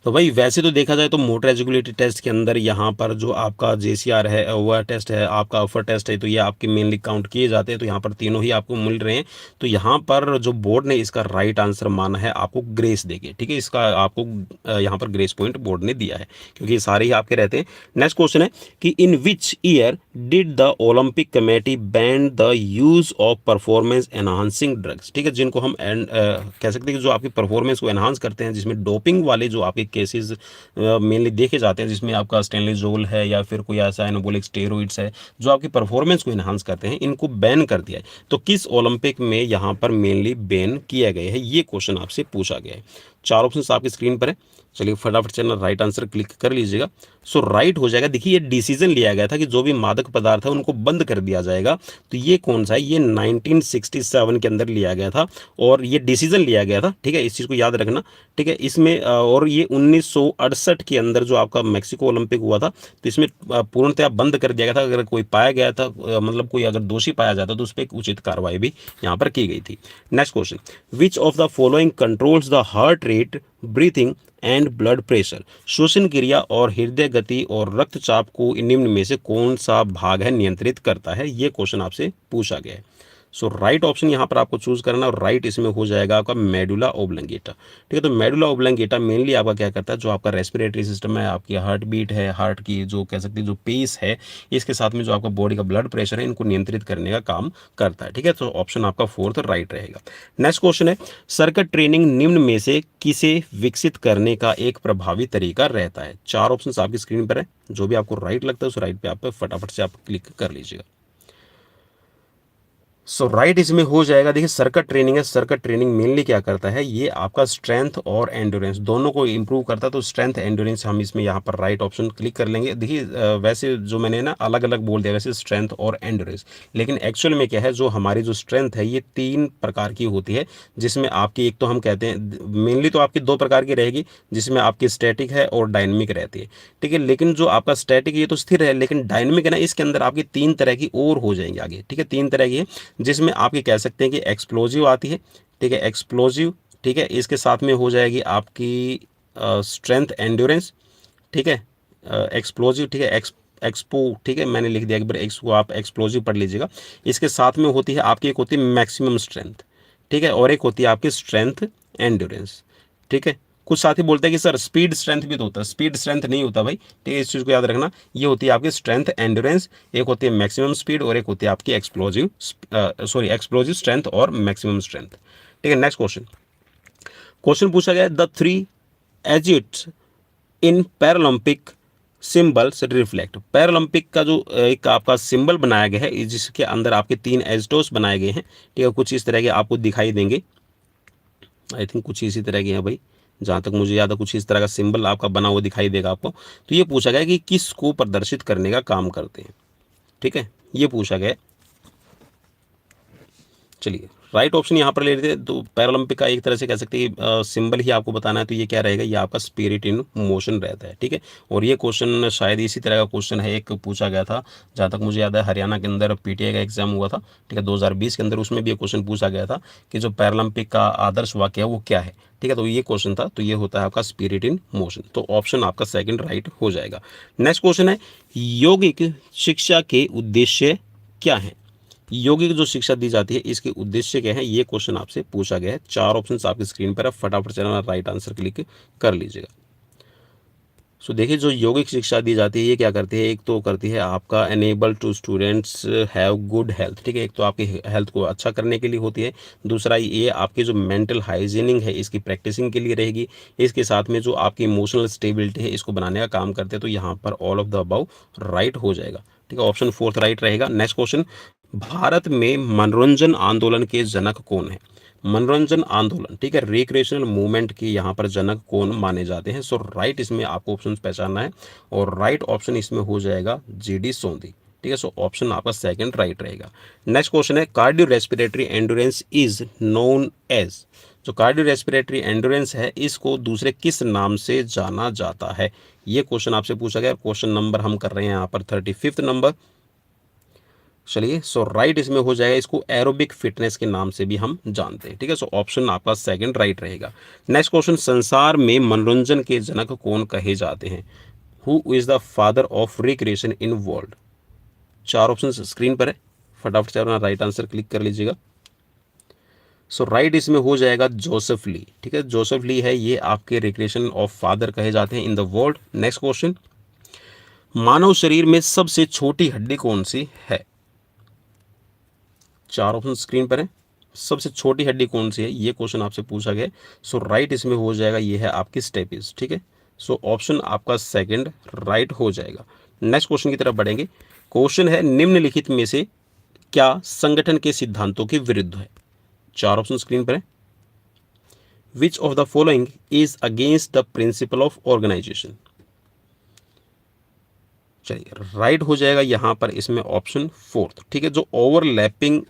तो भाई वैसे तो देखा जाए तो मोटर एलिजिबिलिटी टेस्ट के अंदर यहाँ पर जो आपका जेसीआर है, वह टेस्ट है, आपका अफर टेस्ट है, तो ये आपके मेनली काउंट किए जाते हैं। तो यहाँ पर तीनों ही आपको मिल रहे हैं। तो यहाँ पर जो बोर्ड ने इसका राइट आंसर माना है आपको ग्रेस देके। ठीक है, इसका आपको यहाँ पर ग्रेस पॉइंट बोर्ड ने दिया है क्योंकि ये सारे ही आपके रहते हैं। नेक्स्ट क्वेश्चन है कि in which year did the Olympic committee ban the use of performance enhancing drugs. ठीक है, जिनको हम कह सकते हैं कि जो आपकी परफॉर्मेंस को एनहांस करते हैं, जिसमें डोपिंग वाले जो आपके केसेस मेनली देखे जाते हैं जिसमें आपका स्टेनलेजोल है या फिर कोई ऐसा एनाबॉलिक स्टेरॉइड्स है जो आपकी परफॉर्मेंस को इन्हांस करते हैं, इनको बैन कर दिया है। तो किस ओलंपिक में यहाँ पर मेनली बैन किया गया है, ये क्वेश्चन आपसे पूछा गया है। 4 ऑप्शन आपकी स्क्रीन पर है। चलिए फटाफट से ना राइट आंसर क्लिक कर लीजिएगा। सो राइट हो जाएगा। देखिए ये डिसीजन लिया गया था कि जो भी मादक पदार्थ है उनको बंद कर दिया जाएगा। तो ये कौन सा है, ये 1967 के अंदर लिया गया था और ये डिसीजन लिया गया था, ठीक है, इस चीज़ को याद रखना, ठीक है। इसमें और ये 1968 के अंदर जो आपका मैक्सिको ओलंपिक हुआ था, तो इसमें पूर्णतया बंद कर दिया गया था। अगर कोई पाया गया था, मतलब कोई अगर दोषी पाया जाता तो उस पर एक उचित कार्रवाई भी यहाँ पर की गई थी। Next question, which of the following controls the heart rate, breathing and blood pressure. श्वसन क्रिया और हृदय गति और रक्तचाप को निम्न में से कौन सा भाग है नियंत्रित करता है, ये क्वेश्चन आपसे पूछा गया है। सो राइट ऑप्शन यहाँ पर आपको चूज करना और राइट इसमें हो जाएगा आपका मेडुला ओब्लंगेटा, ठीक है। तो मेडुला ओब्लंगेटा मेनली आपका क्या करता है, जो आपका रेस्पिरेटरी सिस्टम है, आपकी हार्ट बीट है, हार्ट की जो कह सकते हैं जो पेस है, इसके साथ में जो आपका बॉडी का ब्लड प्रेशर है, इनको नियंत्रित करने का काम करता है, ठीक है। तो ऑप्शन आपका फोर्थ राइट रहेगा। नेक्स्ट क्वेश्चन है, सर्किट ट्रेनिंग निम्न में से किसे विकसित करने का एक प्रभावी तरीका रहता है। 4 ऑप्शन आपकी स्क्रीन पर है, जो भी आपको राइट लगता है उस राइट पे आप फटाफट से आप क्लिक कर लीजिएगा। सो राइट इसमें हो जाएगा। देखिए सर्किट ट्रेनिंग है, सर्किट ट्रेनिंग मेनली क्या करता है, ये आपका स्ट्रेंथ और एंड्योरेंस दोनों को इंप्रूव करता है। तो स्ट्रेंथ एंड्योरेंस हम इसमें यहाँ पर राइट ऑप्शन क्लिक कर लेंगे। देखिए वैसे जो मैंने ना अलग अलग बोल दिया वैसे स्ट्रेंथ और एंड्योरेंस, लेकिन एक्चुअल में क्या है, जो हमारी जो स्ट्रेंथ है ये 3 प्रकार की होती है, जिसमें आपकी एक तो हम कहते हैं मेनली तो आपकी 2 प्रकार की रहेगी, जिसमें आपकी स्टैटिक है और डायनेमिक रहती है, ठीक है। लेकिन जो आपका स्टैटिक ये तो स्थिर है, लेकिन डायनेमिक है ना, इसके अंदर आपकी 3 तरह की और हो जाएंगी आगे, ठीक है। 3 तरह की है जिसमें आपकी कह सकते हैं कि एक्सप्लोजिव आती है, ठीक है, एक्सप्लोजिव, ठीक है। इसके साथ में हो जाएगी आपकी स्ट्रेंथ एंड्योरेंस, ठीक है, एक्सप्लोजिव, ठीक है, एक्सपो, ठीक है, मैंने लिख दिया एक बार, एक्स को आप एक्सप्लोजिव पढ़ लीजिएगा। इसके साथ में होती है आपकी एक होती है मैक्सिमम स्ट्रेंथ, ठीक है, और एक होती है आपकी स्ट्रेंथ एंड्योरेंस, ठीक है। कुछ साथी बोलते हैं कि सर स्पीड स्ट्रेंथ भी तो होता है, स्पीड स्ट्रेंथ नहीं होता भाई, ठीक है, इस चीज़ को याद रखना। ये होती है आपकी स्ट्रेंथ एंड्योरेंस, एक होती है मैक्सिमम स्पीड और एक होती है आपकी एक्सप्लोजिव एक्सप्लोजिव स्ट्रेंथ और मैक्सिमम स्ट्रेंथ, ठीक है। नेक्स्ट क्वेश्चन, क्वेश्चन पूछा गया the 3 agitos in Paralympic symbols reflect. Paralympic का जो एक आपका सिंबल बनाया गया है, जिसके अंदर आपके 3 एजिटोस बनाए गए हैं, ठीक है, कुछ इस तरह के आपको दिखाई देंगे। आई थिंक कुछ इसी तरह के हैं भाई, जहाँ तक मुझे याद है कुछ इस तरह का सिंबल आपका बना हुआ दिखाई देगा आपको। तो ये पूछा गया कि किस को प्रदर्शित करने का काम करते हैं, ठीक है, ये पूछा गया। चलिए राइट ऑप्शन यहाँ पर ले लेते हैं। तो पैरालंपिक का एक तरह से कह सकते हैं सिंबल ही आपको बताना है, तो ये क्या रहेगा, ये आपका स्पिरिट इन मोशन रहता है, ठीक है। और ये क्वेश्चन शायद इसी तरह का क्वेश्चन है, एक पूछा गया था जहाँ तक मुझे याद है, हरियाणा के अंदर पीटीआई का एग्जाम हुआ था, ठीक है, 2020 के अंदर, उसमें भी ये क्वेश्चन पूछा गया था कि जो पैरालंपिक का आदर्श वाक्य है वो क्या है, ठीक है। तो ये क्वेश्चन था, तो ये होता है आपका स्पिरिट इन मोशन। तो ऑप्शन आपका सेकंड राइट हो जाएगा। नेक्स्ट क्वेश्चन है, यौगिक शिक्षा के उद्देश्य क्या है। यौगिक जो शिक्षा दी जाती है इसके उद्देश्य क्या है, ये क्वेश्चन आपसे पूछा गया है। 4 ऑप्शंस आपकी स्क्रीन पर है, फटाफट से राइट आंसर क्लिक कर लीजिएगा। सो देखिए जो यौगिक शिक्षा दी जाती है ये क्या करती है, एक तो करती है आपका enable to students have good health, ठीक है, एक तो आपकी हेल्थ को अच्छा करने के लिए होती है। दूसरा ये आपकी जो मेंटल हाइजीनिंग है इसकी प्रैक्टिसिंग के लिए रहेगी। इसके साथ में जो आपकी इमोशनल स्टेबिलिटी है इसको बनाने का काम करते हैं। तो यहाँ पर all of the above right हो जाएगा, ठीक है, ऑप्शन फोर्थ राइट रहेगा। नेक्स्ट क्वेश्चन, भारत में मनोरंजन आंदोलन के जनक कौन है। मनोरंजन आंदोलन, ठीक है, रिक्रिएशनल मूवमेंट के यहाँ पर जनक कौन माने जाते हैं। सो राइट इसमें आपको ऑप्शन पहचानना है और राइट ऑप्शन इसमें हो जाएगा जीडी सोंधी, ठीक है। सो ऑप्शन आपका सेकंड राइट रहेगा। नेक्स्ट क्वेश्चन है, cardio respiratory endurance is known as. जो कार्डियो रेस्पिरेटरी एंडोरेंस है इसको दूसरे किस नाम से जाना जाता है, ये क्वेश्चन आपसे पूछा गया। क्वेश्चन नंबर हम कर रहे हैं यहाँ पर 35 नंबर। चलिए सो राइट इसमें हो जाएगा, इसको एरोबिक फिटनेस के नाम से भी हम जानते हैं, ठीक है। सो ऑप्शन आपका सेकंड राइट रहेगा। नेक्स्ट क्वेश्चन, संसार में मनोरंजन के जनक कौन कहे जाते हैं। Who is the father of recreation in world. 4 option screen पर है, फटाफट से अपना राइट आंसर क्लिक कर लीजिएगा। सो राइट इसमें हो जाएगा जोसेफ ली, ठीक है, जोसेफ ली है ये आपके रिक्रिएशन ऑफ फादर कहे जाते हैं in the world. Next question, मानव शरीर में सबसे छोटी हड्डी कौन सी है। 4 ऑप्शन स्क्रीन पर है, सबसे छोटी हड्डी कौन सी है, ये क्वेश्चन आपसे पूछा गया। सो राइट इसमें हो जाएगा, ये है आपकी स्टेपिस, ठीक है। सो ऑप्शन आपका सेकंड राइट हो जाएगा। नेक्स्ट क्वेश्चन की तरफ बढ़ेंगे। क्वेश्चन है निम्नलिखित में से क्या संगठन के सिद्धांतों के विरुद्ध है? चार ऑप्शन स्क्रीन पर है। Which of the following is against the principle of organisation? चलिए राइट हो जाएगा यहां पर इसमें ऑप्शन फोर्थ। ठीक है, जो ओवरलैपिंग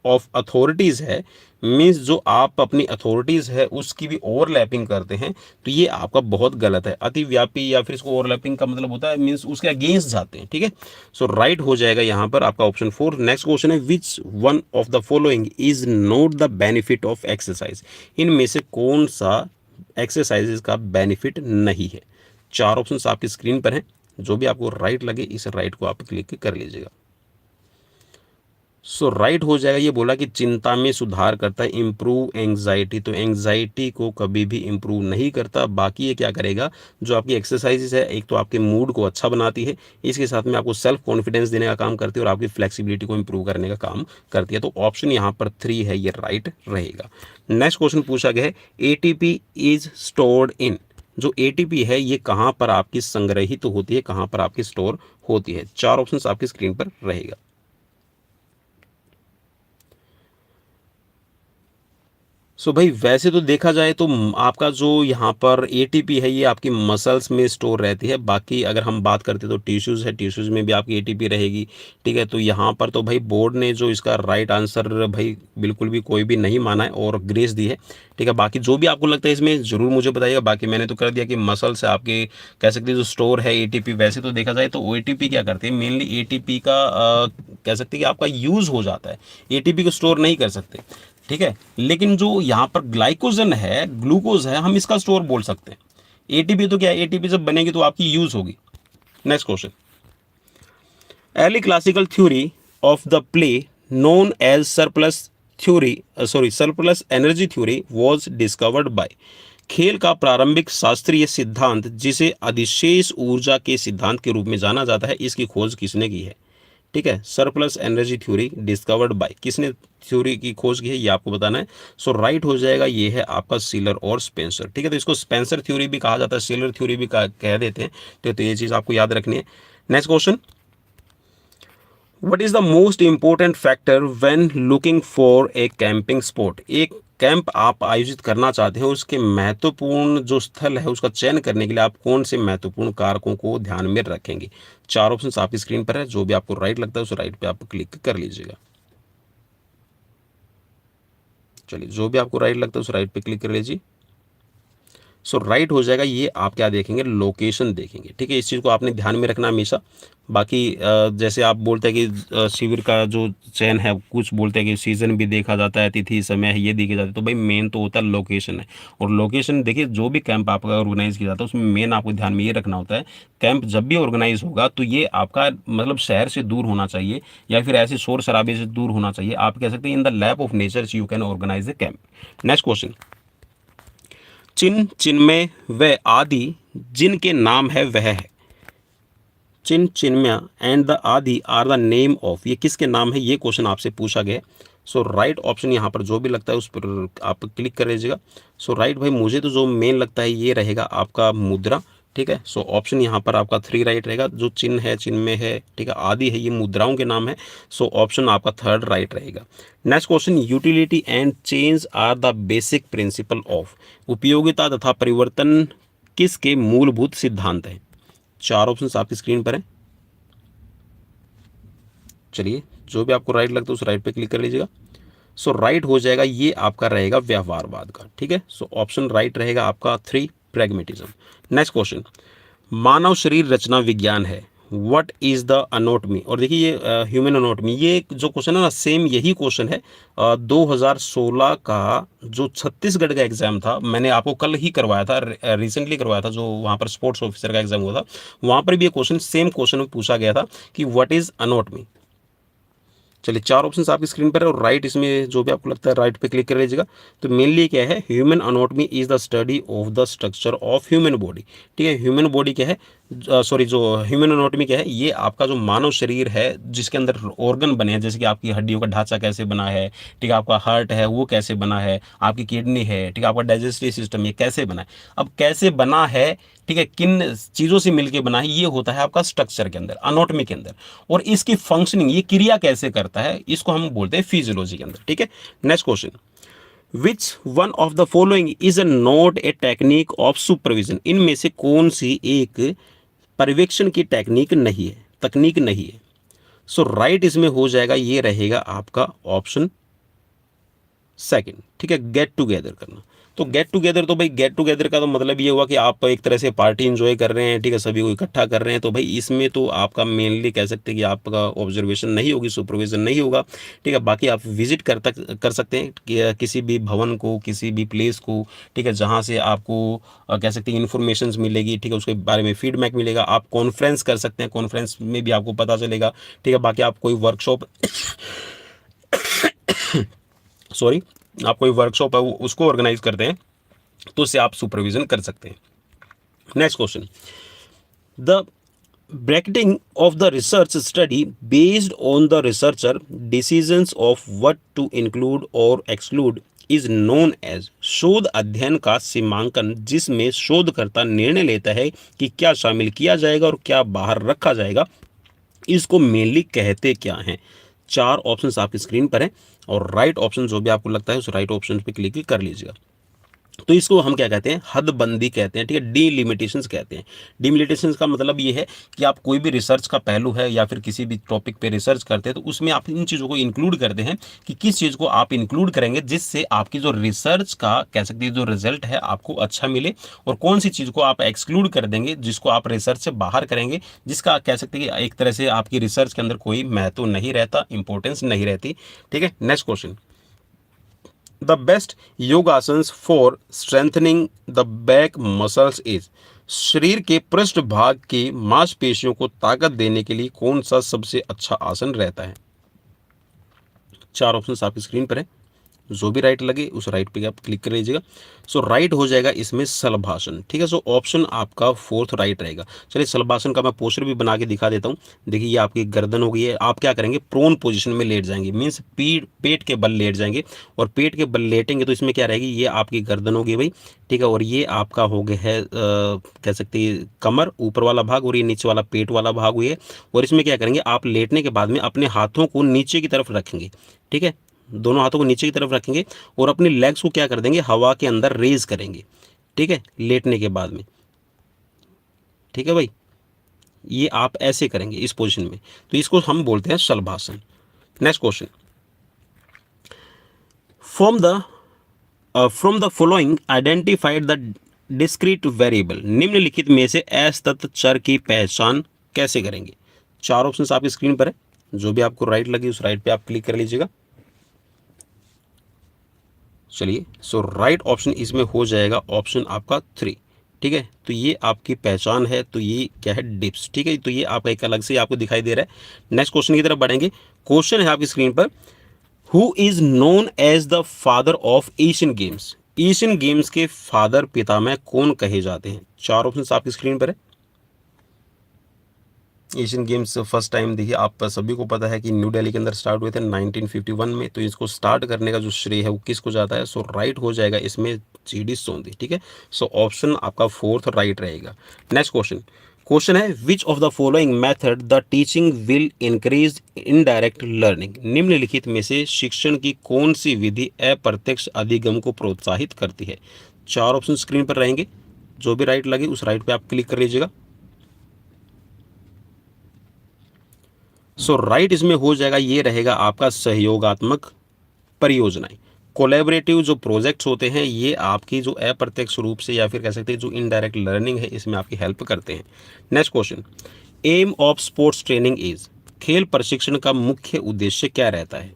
ऑफ अथॉरिटीज है, मीन्स जो आप अपनी अथॉरिटीज है उसकी भी ओवरलैपिंग करते हैं, तो ये आपका बहुत गलत है। अतिव्यापी या फिर इसको ओवरलैपिंग का मतलब होता है मीन्स उसके अगेंस्ट जाते हैं। ठीक है, सो राइट हो जाएगा यहाँ पर आपका ऑप्शन फोर। नेक्स्ट क्वेश्चन है which one of the following is not the benefit of exercise? इनमें से कौन सा एक्सरसाइजेज का बेनिफिट नहीं है? चार ऑप्शन आपकी स्क्रीन पर हैं, जो भी आपको राइट लगे इस राइट को आप क्लिक कर लीजिएगा। सो राइट हो जाएगा। ये बोला कि चिंता में सुधार करता है, इम्प्रूव एंग्जाइटी, तो एंग्जाइटी को कभी भी इम्प्रूव नहीं करता। बाकी ये क्या करेगा, जो आपकी एक्सरसाइजेस है, एक तो आपके मूड को अच्छा बनाती है, इसके साथ में आपको सेल्फ कॉन्फिडेंस देने का काम करती है और आपकी फ्लेक्सिबिलिटी को इम्प्रूव करने का काम करती है। तो ऑप्शन यहाँ पर 3 है, ये राइट रहेगा। नेक्स्ट क्वेश्चन पूछा गया है एटीपी इज स्टोर्ड इन? जो एटीपी है ये कहाँ पर आपकी संग्रहित होती है, कहाँ पर आपकी स्टोर होती है? चार ऑप्शन आपकी स्क्रीन पर रहेगा। सो भाई वैसे तो देखा जाए तो आपका जो यहाँ पर एटीपी है ये आपकी मसल्स में स्टोर रहती है। बाकी अगर हम बात करते तो टिश्यूज़ है, टिश्यूज़ में भी आपकी एटीपी रहेगी। ठीक है, तो यहाँ पर तो भाई बोर्ड ने जो इसका राइट आंसर भाई बिल्कुल भी कोई भी नहीं माना है और ग्रेस दी है। ठीक है, बाकी जो भी आपको लगता है इसमें ज़रूर मुझे बताइएगा। बाकी मैंने तो कर दिया कि मसल्स है आपके, कह सकते हैं जो स्टोर है एटीपी। वैसे तो देखा जाए तो एटीपी क्या करते हैं, मेनली एटीपी का कह सकते हैं कि आपका यूज़ हो जाता है, एटीपी को स्टोर नहीं कर सकते। ठीक है, लेकिन जो यहाँ पर ग्लाइकोजन है, ग्लूकोज है, हम इसका स्टोर बोल सकते हैं। एटीपी तो क्या है, एटीपी जब बनेगी तो आपकी यूज होगी। Next question, early classical theory of the play known as surplus theory surplus energy theory was discovered by? खेल का प्रारंभिक शास्त्रीय सिद्धांत जिसे अधिशेष ऊर्जा के सिद्धांत के रूप में जाना जाता है, इसकी खोज किसने की है? ठीक है, surplus energy theory discovered by, किसने थ्योरी की खोज की है ये आपको बताना है। सो राइट हो जाएगा, ये है आपका सीलर और स्पेंसर। ठीक है, तो इसको स्पेंसर थ्योरी भी कहा जाता है, सीलर थ्योरी भी कह देते हैं। तो ये चीज़ आपको याद रखनी है। Next question, what is the most important factor when looking for a camping spot? एक कैंप आप आयोजित करना चाहते हैं, उसके महत्वपूर्ण जो स्थल है उसका चयन करने के लिए आप कौन से महत्वपूर्ण कारकों को ध्यान में रखेंगे? चार ऑप्शन आपकी स्क्रीन पर है, जो भी आपको राइट लगता है उस राइट पे आप क्लिक कर लीजिएगा। चलिए, जो भी आपको राइट लगता है उस राइट पे क्लिक कर लीजिए। सो राइट हो जाएगा, ये आप क्या देखेंगे, लोकेशन देखेंगे। ठीक है, इस चीज़ को आपने ध्यान में रखना हमेशा। बाकी जैसे आप बोलते हैं कि शिविर का जो चयन है, कुछ बोलते हैं कि सीज़न भी देखा जाता है, तिथि समय है ये देखे जाते हैं, तो भाई मेन तो होता है लोकेशन है। और लोकेशन देखिए, जो भी कैंप आपका ऑर्गेनाइज किया जाता है उसमें मेन आपको ध्यान में ये रखना होता है, कैंप जब भी ऑर्गेनाइज होगा तो ये आपका मतलब शहर से दूर होना चाहिए या फिर ऐसे शोर शराबे से दूर होना चाहिए। आप कह सकते हैं in the lap of nature you can organise the camp. Next question, चिन्ह चिन्मय व आदि जिनके नाम है वह है? चिन्ह चिन्मय एंड द आदि आर द नेम ऑफ, ये किसके नाम है, ये क्वेश्चन आपसे पूछा गया। सो राइट ऑप्शन यहाँ पर जो भी लगता है उस पर आप क्लिक कर लीजिएगा। सो राइट भाई, मुझे तो जो मेन लगता है ये रहेगा आपका मुद्रा। ठीक है, सो ऑप्शन यहाँ पर आपका 3 राइट रहेगा। जो चिन्ह है, चिन्मय है, ठीक है, आदि है, ये मुद्राओं के नाम है। सो ऑप्शन आपका 3rd राइट रहेगा। Next question, utility and change are the basic principle of, उपयोगिता तथा परिवर्तन किसके मूलभूत सिद्धांत हैं? चार ऑप्शन आपकी स्क्रीन पर है। चलिए, जो भी आपको राइट लगता है उस राइट पे क्लिक कर लीजिएगा। सो राइट हो जाएगा, ये आपका रहेगा व्यवहारवाद का। ठीक है, सो ऑप्शन राइट रहेगा आपका 3 प्रैग्मेटिज्म। नेक्स्ट क्वेश्चन, मानव शरीर रचना विज्ञान है, व्हाट इज द अनोटमी? और देखिए ये ह्यूमन अनोटमी, ये जो क्वेश्चन है ना सेम यही क्वेश्चन है 2016 का जो छत्तीसगढ़ का एग्जाम था, मैंने आपको कल ही करवाया था, रिसेंटली करवाया था, जो वहाँ पर स्पोर्ट्स ऑफिसर का एग्जाम हुआ था, वहाँ पर भी ये क्वेश्चन सेम क्वेश्चन पूछा गया था कि व्हाट इज अनोटमी। चलिए, 4 ऑप्शन आपकी स्क्रीन पर है और राइट इसमें जो भी आपको लगता है राइट पे क्लिक कर लीजिएगा। तो मेनली क्या है, human anatomy is the study of the structure of human body. ठीक है, ह्यूमन बॉडी क्या है, सॉरी, जो ह्यूमन एनाटॉमी क्या है, ये आपका जो मानव शरीर है जिसके अंदर ऑर्गन बने हैं, जैसे कि आपकी हड्डियों का ढांचा कैसे बना है, ठीक है, आपका हार्ट है वो कैसे बना है, आपकी किडनी है, ठीक है, आपका डाइजेस्टिव सिस्टम ये कैसे बना है। अब कैसे बना है, ठीक है, किन चीज़ों से मिलके बना है, ये होता है आपका स्ट्रक्चर के अंदर, अनोटमी के अंदर। और इसकी फंक्शनिंग, ये क्रिया कैसे करता है, इसको हम बोलते हैं फिजियोलॉजी के अंदर, ठीक है। Next question, which one of the following is not a technique of supervision, इनमें से कौन सी एक पर्यवेक्षण की टेक्निक नहीं है, तकनीक नहीं है। सो राइट इसमें हो जाएगा, ये रहेगा आपका ऑप्शन सेकंड, ठीक है, गेट टुगेदर करना। तो गेट टुगेदर, तो भाई गेट टुगेदर का तो मतलब ये हुआ कि आप एक तरह से पार्टी एंजॉय कर रहे हैं, ठीक है, सभी को इकट्ठा कर रहे हैं। तो भाई इसमें तो आपका मेनली कह सकते हैं कि आपका ऑब्जर्वेशन नहीं होगी, सुपरविजन नहीं होगा, ठीक है। बाकी आप विजिट कर सकते हैं किसी भी भवन को, किसी भी प्लेस को, ठीक है, जहाँ से आपको कह सकते हैं इन्फॉर्मेशन मिलेगी, ठीक है, उसके बारे में फीडबैक मिलेगा। आप कॉन्फ्रेंस कर सकते हैं, कॉन्फ्रेंस में भी आपको पता चलेगा, ठीक है। बाकी आप कोई वर्कशॉप सॉरी, आप कोई वर्कशॉप है उसको ऑर्गेनाइज करते हैं, तो उससे आप सुपरविजन कर सकते हैं। Next question, the bracketing of the research study based on the researcher decisions of what to include और एक्सक्लूड इज नोन एज, शोध अध्ययन का सीमांकन जिसमें शोधकर्ता निर्णय लेता है कि क्या शामिल किया जाएगा और क्या बाहर रखा जाएगा, इसको मेनली कहते क्या हैं। चार ऑप्शंस आपकी स्क्रीन पर हैं और राइट ऑप्शन जो भी आपको लगता है उस राइट ऑप्शन पे क्लिक कर लीजिएगा। तो इसको हम क्या कहते हैं, हदबंदी कहते हैं, ठीक है, डीलिमिटेशंस कहते हैं। डीलिमिटेशंस का मतलब ये है कि आप कोई भी रिसर्च का पहलू है या फिर किसी भी टॉपिक पे रिसर्च करते हैं, तो उसमें आप इन चीज़ों को इंक्लूड करते हैं कि किस चीज़ को आप इंक्लूड करेंगे जिससे आपकी जो रिसर्च का कह सकते हैं जो रिजल्ट है आपको अच्छा मिले, और कौन सी चीज़ को आप एक्सक्लूड कर देंगे जिसको आप रिसर्च से बाहर करेंगे, जिसका कह सकते हैं कि एक तरह से आपकी रिसर्च के अंदर कोई महत्व नहीं रहता, इंपॉर्टेंस नहीं रहती, ठीक है। Next question, the best yogasanas for strengthening the back muscles is, शरीर के पृष्ठ भाग की मांसपेशियों को ताकत देने के लिए कौन सा सबसे अच्छा आसन रहता है। चार ऑप्शन आपकी स्क्रीन पर है, जो भी राइट लगे उस राइट पे आप क्लिक कर लीजिएगा। सो राइट हो जाएगा इसमें शलभासन, ठीक है। सो ऑप्शन आपका फोर्थ राइट रहेगा। चलिए शलभासन का मैं पोस्टर भी बना के दिखा देता हूँ। देखिए ये आपकी गर्दन हो गई है, आप क्या करेंगे, प्रोन पोजीशन में लेट जाएंगे, मीन्स पेट के बल लेट जाएंगे, और पेट के बल लेटेंगे तो इसमें क्या रहेगी, ये आपकी गर्दन होगी भाई, ठीक है, और ये आपका हो गया है कह सकते हैं कमर ऊपर वाला भाग, और ये नीचे वाला पेट वाला भाग हुई है। और इसमें क्या करेंगे, आप लेटने के बाद में अपने हाथों को नीचे की तरफ रखेंगे, ठीक है, दोनों हाथों को नीचे की तरफ रखेंगे और अपनी लेग्स को क्या कर देंगे, हवा के अंदर रेज करेंगे, ठीक है, लेटने के बाद में, ठीक है भाई, ये आप ऐसे करेंगे इस पोजीशन में, तो इसको हम बोलते हैं shalabhasana. Next question, from the following identified the discrete variable, निम्नलिखित में से असतत चर की पहचान कैसे करेंगे। चार ऑप्शन आपकी स्क्रीन पर है, जो भी आपको राइट लगी उस राइट पे आप क्लिक कर लीजिएगा। चलिए सो राइट ऑप्शन इसमें हो जाएगा ऑप्शन आपका 3, ठीक है। तो ये आपकी पहचान है, तो ये क्या है, डिप्स, ठीक है। तो ये आपका एक अलग से आपको दिखाई दे रहा है। नेक्स्ट क्वेश्चन की तरफ बढ़ेंगे। क्वेश्चन है आपकी स्क्रीन पर, who is known as the father of Asian games, Asian games के फादर पितामह कौन कहे जाते हैं। चार ऑप्शन आपकी स्क्रीन पर है। एशियन गेम्स फर्स्ट टाइम देखिए आप सभी को पता है कि न्यू दिल्ली के अंदर स्टार्ट हुए थे 1951 में, तो इसको स्टार्ट करने का जो श्रेय है वो किसको जाता है। सो राइट हो जाएगा इसमें GD सोंदी, ठीक है। सो ऑप्शन आपका फोर्थ राइट रहेगा। नेक्स्ट क्वेश्चन है, which of the following method the teaching will increase indirect learning, निम्नलिखित में से शिक्षण की कौन सी विधि अप्रत्यक्ष अधिगम को प्रोत्साहित करती है। चार ऑप्शन स्क्रीन पर रहेंगे, जो भी राइट लगे उस राइट पे आप क्लिक कर लीजिएगा। सो राइट इसमें हो जाएगा, ये रहेगा आपका सहयोगात्मक परियोजनाएं। कोलैबोरेटिव जो प्रोजेक्ट्स होते हैं ये आपकी जो अप्रत्यक्ष रूप से या फिर कह सकते हैं जो इनडायरेक्ट लर्निंग है इसमें आपकी हेल्प करते हैं। Next question, aim of sports training is, खेल प्रशिक्षण का मुख्य उद्देश्य क्या रहता है।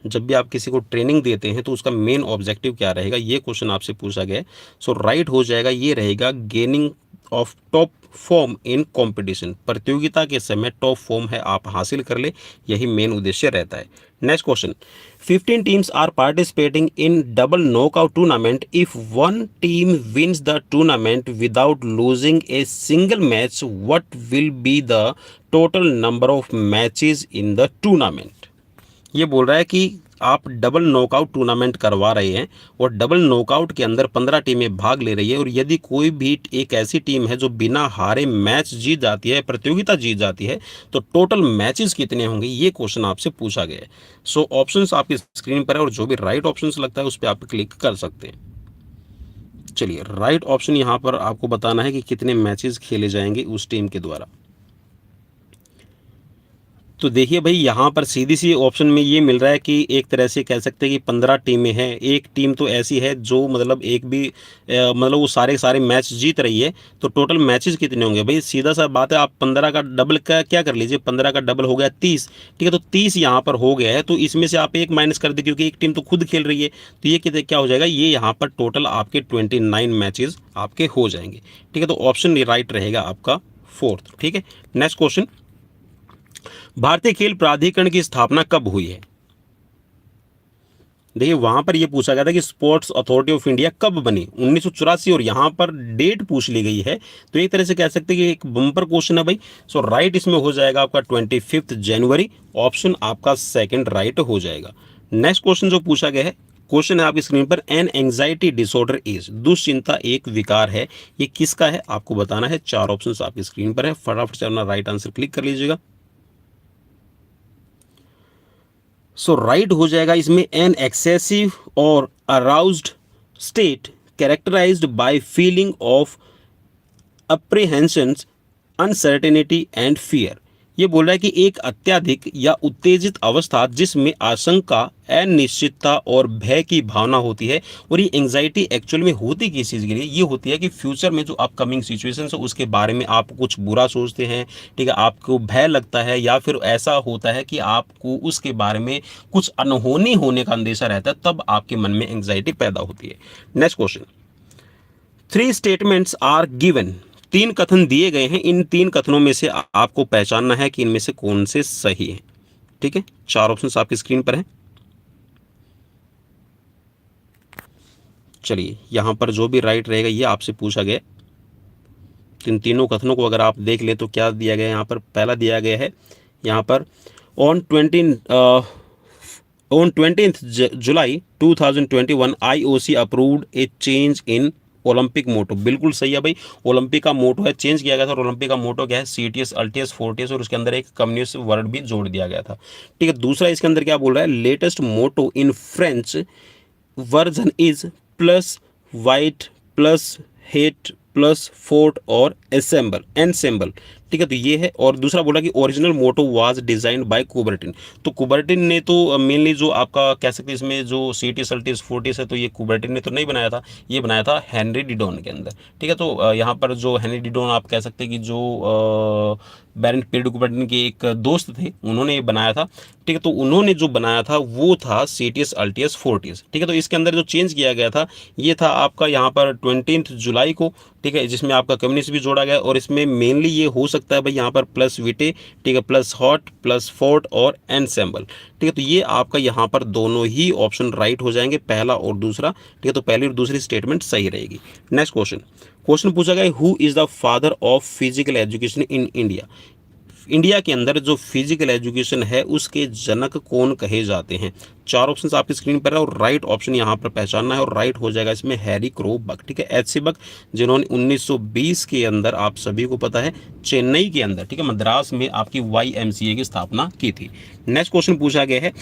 जब भी आप किसी को ट्रेनिंग देते हैं तो उसका मेन ऑब्जेक्टिव क्या रहेगा, ये क्वेश्चन आपसे पूछा गया है। सो राइट हो जाएगा, ये रहेगा gaining of top form in competition, प्रतियोगिता के समय टॉप फॉर्म है आप हासिल कर ले, यही मेन उद्देश्य रहता है। Next question, 15 teams are participating in double knockout tournament, if one team wins the tournament without losing a single match, what will be the total number of matches in the tournament. ये बोल रहा है कि आप double knockout tournament करवा रहे हैं और डबल नॉकआउट के अंदर 15 टीमें भाग ले रही है, और यदि कोई भी एक ऐसी टीम है जो बिना हारे मैच जीत जाती है, प्रतियोगिता जीत जाती है, तो टोटल मैचेस कितने होंगे, ये क्वेश्चन आपसे पूछा गया है। सो ऑप्शंस आपकी स्क्रीन पर है और जो भी राइट ऑप्शंस लगता है उस पर आप क्लिक कर सकते हैं। चलिए, राइट ऑप्शन यहाँ पर आपको बताना है कि कितने मैचेस खेले जाएंगे उस टीम के द्वारा। तो देखिए भाई, यहाँ पर सीधी सी ऑप्शन में ये मिल रहा है कि एक तरह से कह सकते हैं कि 15 टीमें हैं। एक टीम तो ऐसी है जो मतलब एक भी मतलब वो सारे सारे मैच जीत रही है, तो टोटल मैचेस कितने होंगे भाई, सीधा सा बात है, आप 15 का डबल का क्या कर लीजिए, 15 का डबल हो गया 30, ठीक है, तो 30 यहाँ पर हो गया है, तो इसमें से आप एक माइनस कर दे क्योंकि एक टीम तो खुद खेल रही है, तो ये कितने क्या हो जाएगा, ये यहाँ पर टोटल आपके 29 मैचेस आपके हो जाएंगे, ठीक है। तो ऑप्शन राइट रहेगा आपका फोर्थ, ठीक है। नेक्स्ट क्वेश्चन, भारतीय खेल प्राधिकरण की स्थापना कब हुई है। देखिए, वहां पर यह पूछा गया था कि स्पोर्ट्स अथॉरिटी ऑफ इंडिया कब बनी, 1984, और यहां पर डेट पूछ ली गई है, तो एक तरह से कह सकते हैं कि एक बम्पर क्वेश्चन है भाई। सो राइट इसमें हो जाएगा आपका 25 जनवरी, ऑप्शन आपका सेकंड राइट हो जाएगा। नेक्स्ट क्वेश्चन जो पूछा गया है, क्वेश्चन है आपकी स्क्रीन पर, एन एंजाइटी डिसऑर्डर इज, दुश्चिंता एक विकार है, ये किसका है आपको बताना है। 4 ऑप्शन आपकी स्क्रीन पर है, फटाफट से अपना राइट आंसर क्लिक कर लीजिएगा। सो राइट हो जाएगा इसमें, एन एक्सेसिव और aroused state characterized by feeling of apprehensions, uncertainty and fear. ये बोल रहा है कि एक अत्यधिक या उत्तेजित अवस्था जिसमें आशंका, अनिश्चितता और भय की भावना होती है। और ये एंजाइटी एक्चुअल में होती किस चीज़ के लिए, ये होती है कि फ्यूचर में जो अपकमिंग सिचुएशन है उसके बारे में आप कुछ बुरा सोचते हैं, ठीक है, आपको भय लगता है, या फिर ऐसा होता है कि आपको उसके बारे में कुछ अनहोनी होने का अंदेशा रहता है, तब आपके मन में एंजाइटी पैदा होती है। Next question, 3 statements are given, 3 कथन दिए गए हैं, इन 3 कथनों में से आपको पहचानना है कि इनमें से कौन से सही है, ठीक है। 4 ऑप्शंस आपकी स्क्रीन पर हैं। चलिए, यहां पर जो भी राइट रहेगा ये आपसे पूछा गया। इन तीनों कथनों को अगर आप देख ले तो क्या दिया गया है, यहाँ पर पहला दिया गया है यहाँ पर, on 20th July 2021 IOC approved a change in Olympic motto. बिल्कुल सही है भाई, ओलंपिक का मोटो है, चेंज किया गया था। और ओलंपिक का मोटो क्या है, CTS, अल्टीएस, फोर्टियस, और उसके अंदर एक कम्युनिस्ट वर्ड भी जोड़ दिया गया था, ठीक है। दूसरा इसके अंदर क्या बोल रहा है, latest motto in French version is plus white plus hate plus fort और एनसेम्बल, ठीक है, तो ये है। और दूसरा बोला कि original motto was designed by Coubertin, तो कुबर्टिन ने तो मेनली जो आपका कह सकते हैं इसमें जो CTS, अल्टीस, फोर्टिस है, तो ये कुबर्टिन ने तो नहीं बनाया था, ये बनाया था हेनरी डिडॉन के अंदर, ठीक है। तो यहाँ पर जो हेनरी डिडॉन आप कह सकते हैं कि जो बैरन पीड कुबर्टिन के एक दोस्त थे, उन्होंने ये बनाया था, ठीक है। तो उन्होंने जो बनाया था वो था CTS, अल्टीएस, फोर्टिस, ठीक है। तो इसके अंदर जो चेंज किया गया था ये था आपका यहाँ पर 20 जुलाई को, ठीक है, जिसमें आपका कम्युनिस्ट भी जोड़ा गया। और इसमें मेनली ये हो सकता है भाई यहाँ पर प्लस विटे, ठीक है, प्लस हॉट प्लस फोर्ट और एनसेम्बल, ठीक है। तो ये आपका यहाँ पर दोनों ही ऑप्शन राइट हो जाएंगे, पहला और दूसरा, ठीक है। तो पहली और दूसरी स्टेटमेंट सही रहेगी। नेक्स्ट क्वेश्चन पूछा गया, who is the father of physical education in India. India के अंदर जो फिजिकल एजुकेशन है उसके जनक कौन कहे जाते हैं। 4 ऑप्शन आपकी स्क्रीन पर है और राइट ऑप्शन यहाँ पर पहचानना है, और राइट हो जाएगा इसमें हैरी क्रो बक, ठीक है, HC बक, जिन्होंने 1920 के अंदर, आप सभी को पता है, चेन्नई के अंदर, ठीक है, मद्रास में आपकी YMCA की स्थापना की थी। नेक्स्ट क्वेश्चन पूछा गया है,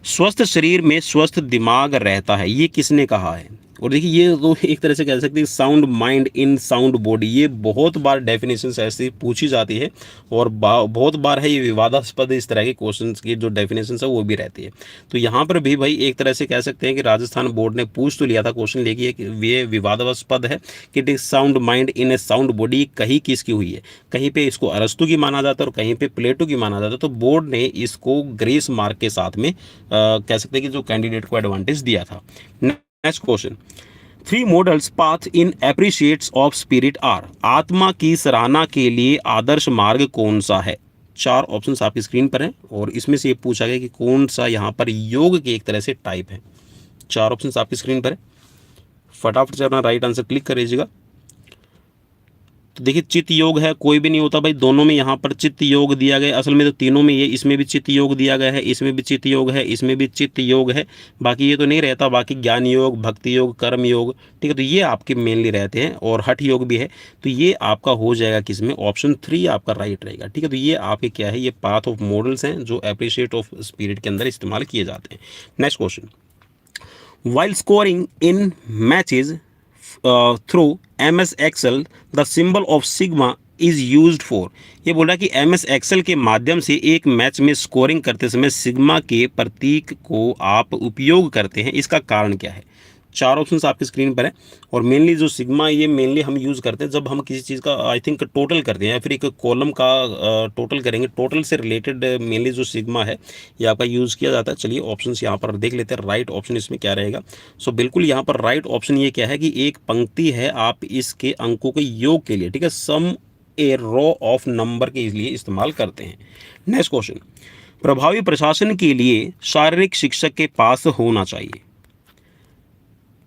स्वस्थ शरीर में स्वस्थ दिमाग रहता है, ये किसने कहा है। और देखिए, ये तो एक तरह से कह सकते हैं sound mind in sound body, ये बहुत बार डेफिनेशंस ऐसी पूछी जाती है, और बहुत बार है ये विवादास्पद, इस तरह के क्वेश्चंस की जो डेफिनेशंस है वो भी रहती है। तो यहाँ पर भी भाई एक तरह से कह सकते हैं कि राजस्थान बोर्ड ने पूछ तो लिया था क्वेश्चन, लेकिन ये विवादास्पद है कि sound mind in A sound body कहीं किसकी हुई है। कहीं पे इसको अरस्तु की माना जाता है और कहीं पे प्लेटो की माना जाता है। तो बोर्ड ने इसको ग्रेस मार्क के साथ में कह सकते हैं कि जो कैंडिडेट को एडवांटेज दिया था। Next question, three models path in appreciates of spirit are, आत्मा की सराहना के लिए आदर्श मार्ग कौन सा है। चार ऑप्शंस आपकी स्क्रीन पर हैं और इसमें से ये पूछा गया कि कौन सा यहाँ पर योग के एक तरह से टाइप है। चार ऑप्शंस आपकी स्क्रीन पर है, फटाफट से अपना राइट आंसर क्लिक कर लीजिएगा। तो देखिए चित्त योग है, कोई भी नहीं होता भाई, दोनों में यहाँ पर चित्त योग दिया गया। असल में तो तीनों में ये, इसमें भी चित्त योग दिया गया है, इसमें भी चित्त योग है, इसमें भी चित्त योग है, बाकी ये तो नहीं रहता। बाकी ज्ञान योग, भक्ति योग, कर्म योग, ठीक है, तो ये आपके मेनली रहते हैं और हठ योग भी है। तो ये आपका हो जाएगा किसमें, ऑप्शन 3 आपका राइट रहेगा। ठीक है, तो ये आपके क्या है, ये पाथ ऑफ मॉडल्स हैं जो एप्रिशिएट ऑफ स्पिरिट के अंदर इस्तेमाल किए जाते हैं। Next question, while scoring in matches through MS Excel, the symbol of sigma is used for। ये बोल रहा है कि MS Excel के माध्यम से एक मैच में स्कोरिंग करते समय सिग्मा के प्रतीक को आप उपयोग करते हैं, इसका कारण क्या है। चार ऑप्शंस आपकी स्क्रीन पर है और मेनली जो सिग्मा ये मेनली हम यूज़ करते हैं जब हम किसी चीज़ का आई थिंक टोटल करते हैं या फिर एक कॉलम का टोटल करेंगे, टोटल से रिलेटेड मेनली जो सिग्मा है ये आपका यूज़ किया जाता है। चलिए ऑप्शंस यहाँ पर देख लेते हैं, राइट ऑप्शन इसमें क्या रहेगा। सो बिल्कुल यहाँ पर राइट ऑप्शन ये क्या है कि एक पंक्ति है, आप इसके अंकों के योग के लिए, ठीक है, सम ए रो ऑफ नंबर के लिए इस्तेमाल करते हैं। नेक्स्ट क्वेश्चन, प्रभावी प्रशासन के लिए शारीरिक शिक्षक के पास होना चाहिए।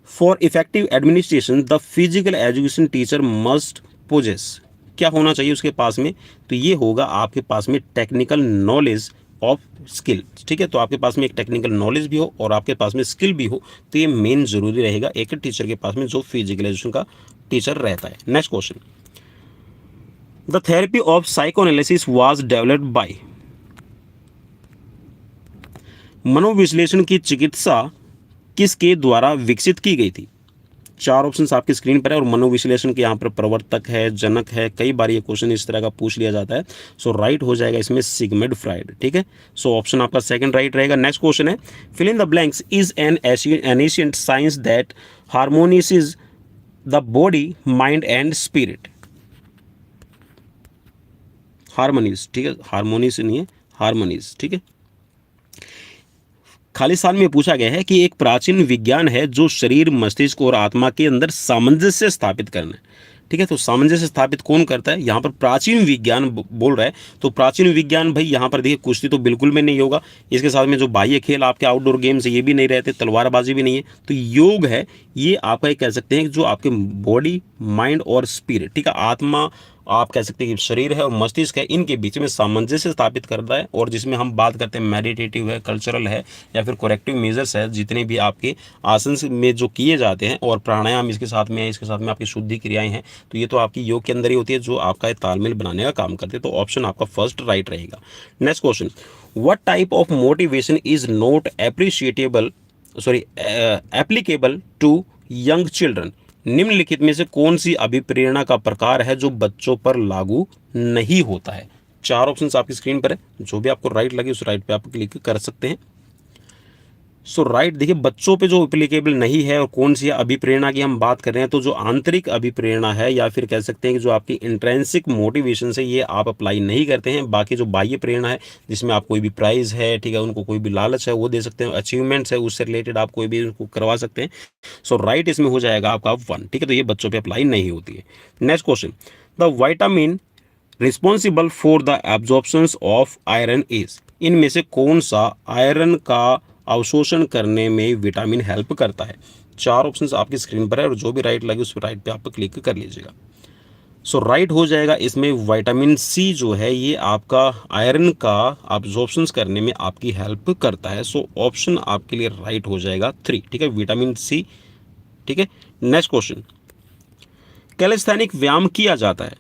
For effective administration the physical education teacher must possess, क्या होना चाहिए उसके पास में, तो ये होगा आपके पास में टेक्निकल नॉलेज ऑफ स्किल। ठीक है, तो आपके पास में एक टेक्निकल नॉलेज भी हो और आपके पास में स्किल भी हो, तो ये मेन जरूरी रहेगा एक टीचर के पास में जो फिजिकल एजुकेशन का टीचर रहता है। Next question, the therapy of psychoanalysis was developed by, मनोविश्लेषण की चिकित्सा किसके द्वारा विकसित की गई थी। चार ऑप्शंस आपकी स्क्रीन पर है और मनोविश्लेषण के यहाँ पर प्रवर्तक है, जनक है, कई बार ये क्वेश्चन इस तरह का पूछ लिया जाता है। सो राइट हो जाएगा इसमें सिगमंड फ्राइड। ठीक है, सो ऑप्शन आपका सेकंड राइट रहेगा। नेक्स्ट क्वेश्चन है, fill in the blanks is an ancient science that harmonious the body mind and spirit. Harmonious, ठीक है, हार्मोनियस नहीं है, हार्मोनियस। ठीक है, खालिस्तान में पूछा गया है कि एक प्राचीन विज्ञान है जो शरीर, मस्तिष्क और आत्मा के अंदर सामंजस्य स्थापित करना है। ठीक है, तो सामंजस्य स्थापित कौन करता है, यहाँ पर प्राचीन विज्ञान बोल रहा है। तो प्राचीन विज्ञान भाई यहाँ पर देखिए कुश्ती तो बिल्कुल में नहीं होगा, इसके साथ में जो बाह्य खेल आपके आउटडोर गेम्स है ये भी नहीं रहते, तलवारबाजी भी नहीं है। तो योग है ये आपका कह सकते हैं जो आपके बॉडी, माइंड और स्पिरिट, ठीक है, आत्मा आप कह सकते हैं कि शरीर है और मस्तिष्क है, इनके बीच में सामंजस्य स्थापित करता है। और जिसमें हम बात करते हैं मेडिटेटिव है, कल्चरल है या फिर कोरेक्टिव मेजर्स है, जितने भी आपके आसन में जो किए जाते हैं और प्राणायाम इसके साथ में है, इसके साथ में आपकी शुद्धि क्रियाएं हैं, तो ये तो आपकी योग के अंदर ही होती है जो आपका तालमेल बनाने का काम करते हैं। तो ऑप्शन आपका फर्स्ट राइट रहेगा। Next question, what type of motivation is not applicable to young children. निम्नलिखित में से कौन सी अभिप्रेरणा का प्रकार है जो बच्चों पर लागू नहीं होता है। चार ऑप्शंस आपकी स्क्रीन पर है, जो भी आपको राइट लगे उस राइट पे आप क्लिक कर सकते हैं। सो राइट देखिए बच्चों पे जो एप्लीकेबल नहीं है और कौन सी अभिप्रेरणा की हम बात कर रहे हैं, तो जो आंतरिक अभिप्रेरणा है या फिर कह सकते हैं कि जो आपकी इंट्रेंसिक मोटिवेशन से ये आप अप्लाई नहीं करते हैं। बाकी जो बाह्य प्रेरणा है जिसमें आप कोई भी प्राइज है, ठीक है, उनको कोई भी लालच है वो दे सकते हैं, अचीवमेंट्स है उससे रिलेटेड आप कोई भी उनको करवा सकते हैं। सो राइट इसमें हो जाएगा आपका 1। ठीक है, तो ये बच्चों पर अप्लाई नहीं होती है। Next question, the vitamin responsible for the absorption of iron is. इनमें से कौन सा आयरन का अवशोषण करने में विटामिन हेल्प करता है। चार ऑप्शंस आपकी स्क्रीन पर है और जो भी राइट लगे उस राइट पे आप क्लिक कर लीजिएगा। सो राइट हो जाएगा इसमें विटामिन सी जो है ये आपका आयरन का अब्जॉर्प्शन करने में आपकी हेल्प करता है। सो ऑप्शन आपके लिए राइट हो जाएगा 3। ठीक है, विटामिन सी। ठीक है, नेक्स्ट क्वेश्चन, कैलिस्थेनिक व्यायाम किया जाता है।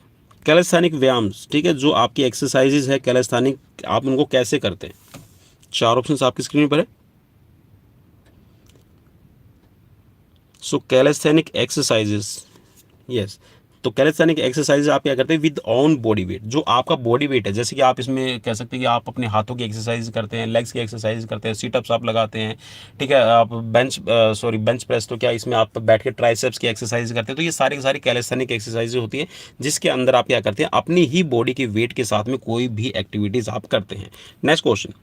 कैलिस्थेनिक व्यायाम, ठीक है, जो आपकी एक्सरसाइजेज है कैलिस्थेनिक, आप उनको कैसे करते हैं। चार ऑप्शंस आपकी स्क्रीन पर है। सो कैलिस्थेनिक एक्सरसाइजेस, यस, तो कैलिस्थेनिक एक्सरसाइजेज आप क्या करते हैं विद ऑन बॉडी वेट। जो आपका बॉडी वेट है, जैसे कि आप इसमें कह सकते हैं कि आप अपने हाथों की एक्सरसाइज करते हैं, लेग्स की एक्सरसाइज करते हैं, सीटअप्स आप लगाते हैं, ठीक है, आप बेंच प्रेस, तो क्या इसमें आप बैठ के ट्राइसेप्स की एक्सरसाइज करते हैं। तो ये सारी की सारी कैलिस्थेनिक एक्सरसाइज होती है जिसके अंदर आप क्या करते हैं अपनी ही बॉडी के वेट के साथ में कोई भी एक्टिविटीज़ आप करते हैं। नेक्स्ट क्वेश्चन,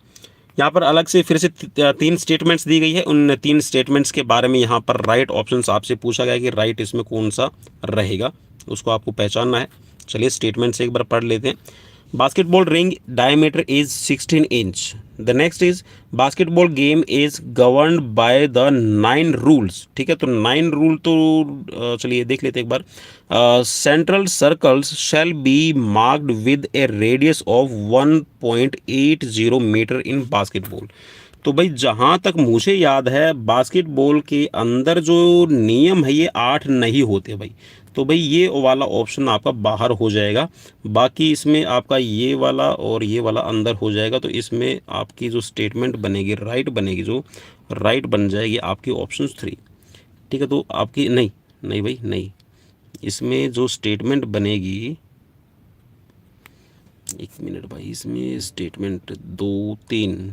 यहाँ पर अलग से फिर से 3 स्टेटमेंट्स दी गई है। उन 3 स्टेटमेंट्स के बारे में यहाँ पर राइट ऑप्शंस आपसे पूछा गया कि राइट इसमें कौन सा रहेगा, उसको आपको पहचानना है। चलिए स्टेटमेंट से एक बार पढ़ लेते हैं। Basketball ring diameter is 16 inch. The next is basketball game is governed by the 9 rules. ठीक है, तो 9 रूल तो चलिए देख लेते हैं एक बार। Central circles shall be marked with a radius of 1.80 metre in basketball. तो भाई जहाँ तक मुझे याद है बास्केटबॉल के अंदर जो नियम है ये 8 नहीं होते भाई, तो भाई ये वाला ऑप्शन आपका बाहर हो जाएगा। बाकी इसमें आपका ये वाला और ये वाला अंदर हो जाएगा, तो इसमें आपकी जो स्टेटमेंट बनेगी राइट बनेगी, जो राइट बन जाएगी आपकी ऑप्शन 3। ठीक है, तो आपकी नहीं नहीं भाई नहीं, इसमें जो स्टेटमेंट बनेगी, एक मिनट भाई, इसमें स्टेटमेंट 2 3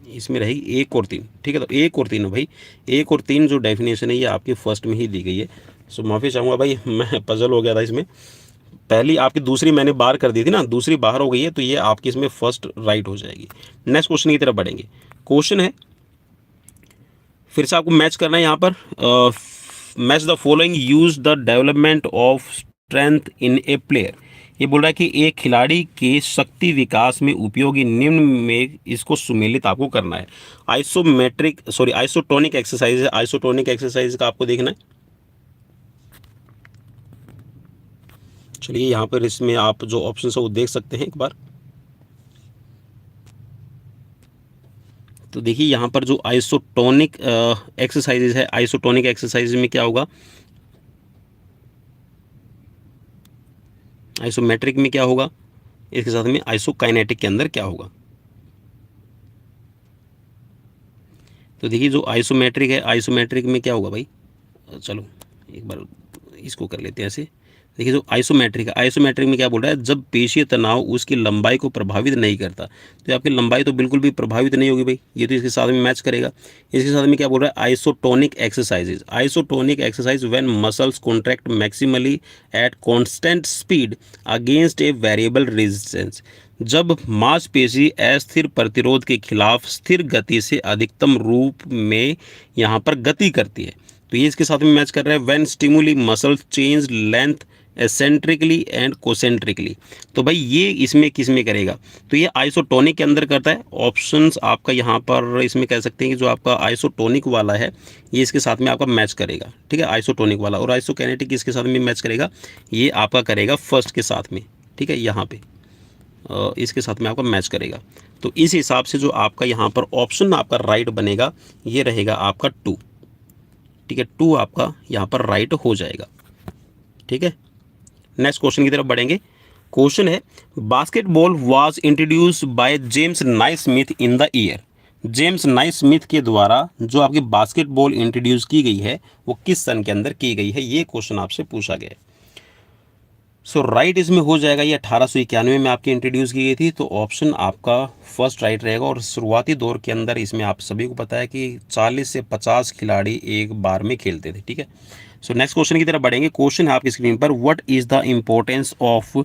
इसमें रहेगी 1 और 3। ठीक है, तो 1 और 3 है भाई, 1 और 3 जो डेफिनेशन है ये आपकी फर्स्ट में ही दी गई है। सो माफ़ी चाहूँगा भाई, मैं पजल हो गया था इसमें। पहली आपकी दूसरी मैंने बाहर कर दी थी ना, दूसरी बाहर हो गई है, तो ये आपकी इसमें फर्स्ट राइट हो जाएगी। नेक्स्ट क्वेश्चन की तरफ बढ़ेंगे। क्वेश्चन है, फिर से आपको मैच करना है यहाँ पर। Match the following, use the development of strength in A player. ये बोल रहा है कि एक खिलाड़ी के शक्ति विकास में उपयोगी निम्न में इसको सुमेलित आपको करना है। आइसोटोनिक एक्सरसाइज है। आइसोटोनिक एक्सरसाइज का आपको देखना है। चलिए यहाँ पर इसमें आप जो ऑप्शन है वो देख सकते हैं एक बार। तो देखिए यहाँ पर जो आइसोटोनिक एक्सरसाइजेज है, आइसोटोनिक एक्सरसाइज में क्या होगा, आइसोमेट्रिक में क्या होगा, इसके साथ में आइसोकाइनेटिक के अंदर क्या होगा। तो देखिए जो आइसोमेट्रिक है, आइसोमेट्रिक में क्या होगा भाई, चलो एक बार इसको कर लेते हैं ऐसे। देखिए जो आइसोमेट्रिक है, आइसोमेट्रिक में क्या बोल रहा है, जब पेशीय तनाव उसकी लंबाई को प्रभावित नहीं करता, तो आपकी लंबाई तो बिल्कुल भी प्रभावित नहीं होगी भाई, ये तो इसके साथ में मैच करेगा। इसके साथ में क्या बोल रहा है, isotonic exercises. Isotonic exercise when muscles contract maximally at constant speed against a variable resistance. जब मांसपेशी अस्थिर प्रतिरोध के खिलाफ स्थिर गति से अधिकतम रूप में यहाँ पर गति करती है, तो ये इसके साथ में मैच कर रहा है। When stimuli muscle change length eccentrically and concentrically, तो भाई ये इसमें किस में करेगा, तो ये आइसोटोनिक के अंदर करता है। ऑप्शंस आपका यहाँ पर इसमें कह सकते हैं कि जो आपका आइसोटोनिक वाला है ये इसके साथ में आपका मैच करेगा। ठीक है, आइसोटोनिक वाला, और आइसोकाइनेटिक इसके साथ में मैच करेगा, ये आपका करेगा फर्स्ट के साथ में। ठीक है, यहाँ पे इसके साथ में आपका मैच करेगा। तो इस हिसाब से जो आपका यहाँ पर ऑप्शन आपका राइट बनेगा ये रहेगा आपका 2। ठीक है, 2 आपका यहाँ पर राइट हो जाएगा। ठीक है, नेक्स्ट क्वेश्चन की तरफ बढ़ेंगे। क्वेश्चन है, basketball was introduced by James Naismith in the year. James Naismith के द्वारा जो आपकी बास्केटबॉल इंट्रोड्यूस की गई है वो किस सन के अंदर की गई है, ये क्वेश्चन आपसे पूछा गया है। सो राइट इसमें हो जाएगा, ये 1891 में आपकी इंट्रोड्यूस की गई थी, तो ऑप्शन आपका फर्स्ट राइट रहेगा। और शुरुआती दौर के अंदर इसमें आप सभी को पता है कि 40 से 50 खिलाड़ी एक बार में खेलते थे। ठीक है, सो नेक्स्ट क्वेश्चन की तरफ बढ़ेंगे। क्वेश्चन है आपकी स्क्रीन पर, what is the importance of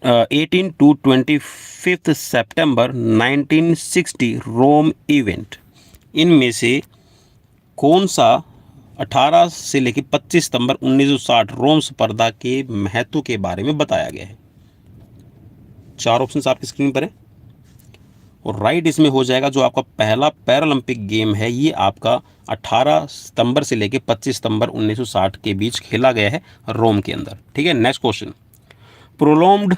18 to 25 सितंबर 1960 रोम इवेंट। इनमें से कौन सा 18 से लेकर 25 सितंबर 1960 रोम स्पर्धा के महत्व के बारे में बताया गया है। 4 ऑप्शंस आपकी स्क्रीन पर है, और राइट इसमें हो जाएगा जो आपका पहला पैरालंपिक गेम है ये आपका 18 सितंबर से लेकर 25 सितंबर 1960 के बीच खेला गया है रोम के अंदर। ठीक है, next question, prolonged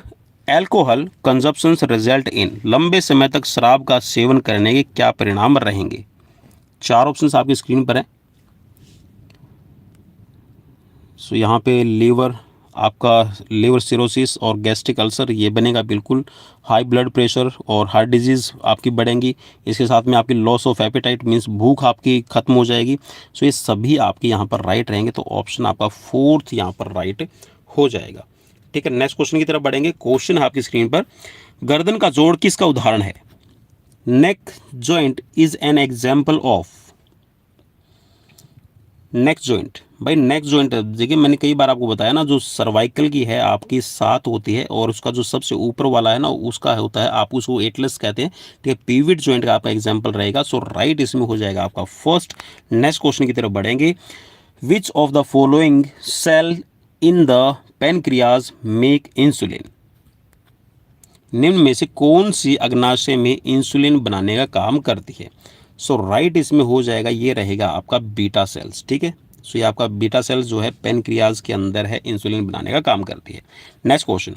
alcohol consumption result in. लंबे समय तक शराब का सेवन करने के क्या परिणाम रहेंगे। 4 ऑप्शंस आपकी स्क्रीन पर है। सो यहाँ पे लीवर, आपका लीवर सिरोसिस और गैस्ट्रिक अल्सर ये बनेगा बिल्कुल। हाई ब्लड प्रेशर और हार्ट डिजीज़ आपकी बढ़ेंगी। इसके साथ में आपकी लॉस ऑफ एपेटाइट मीन्स भूख आपकी खत्म हो जाएगी। सो ये सभी आपके यहाँ पर राइट रहेंगे, तो ऑप्शन आपका फोर्थ यहाँ पर राइट हो जाएगा। ठीक है, नेक्स्ट क्वेश्चन की तरफ बढ़ेंगे। क्वेश्चन है आपकी स्क्रीन पर, गर्दन का जोड़ किसका उदाहरण है। Neck joint is an example of. Neck joint भाई नेक जॉइंट, देखिए मैंने कई बार आपको बताया ना, जो सर्वाइकल की है आपकी 7 होती है और उसका जो सबसे ऊपर वाला है ना उसका होता है, आप उसको एटलस कहते हैं, ठीक है। पिविट जॉइंट का आपका एग्जांपल रहेगा। सो राइट इसमें हो जाएगा आपका फर्स्ट। नेक्स्ट क्वेश्चन की तरफ बढ़ेंगे। Which of the following cell in the pancreas make insulin? निम्न में से कौन सी अग्नाशय में इंसुलिन बनाने का काम करती है? सो राइट इसमें हो जाएगा, ये रहेगा आपका बीटा सेल्स, ठीक है। सो ये आपका बीटा सेल्स जो है पेनक्रियाज के अंदर है, इंसुलिन बनाने का काम करती है। Next question.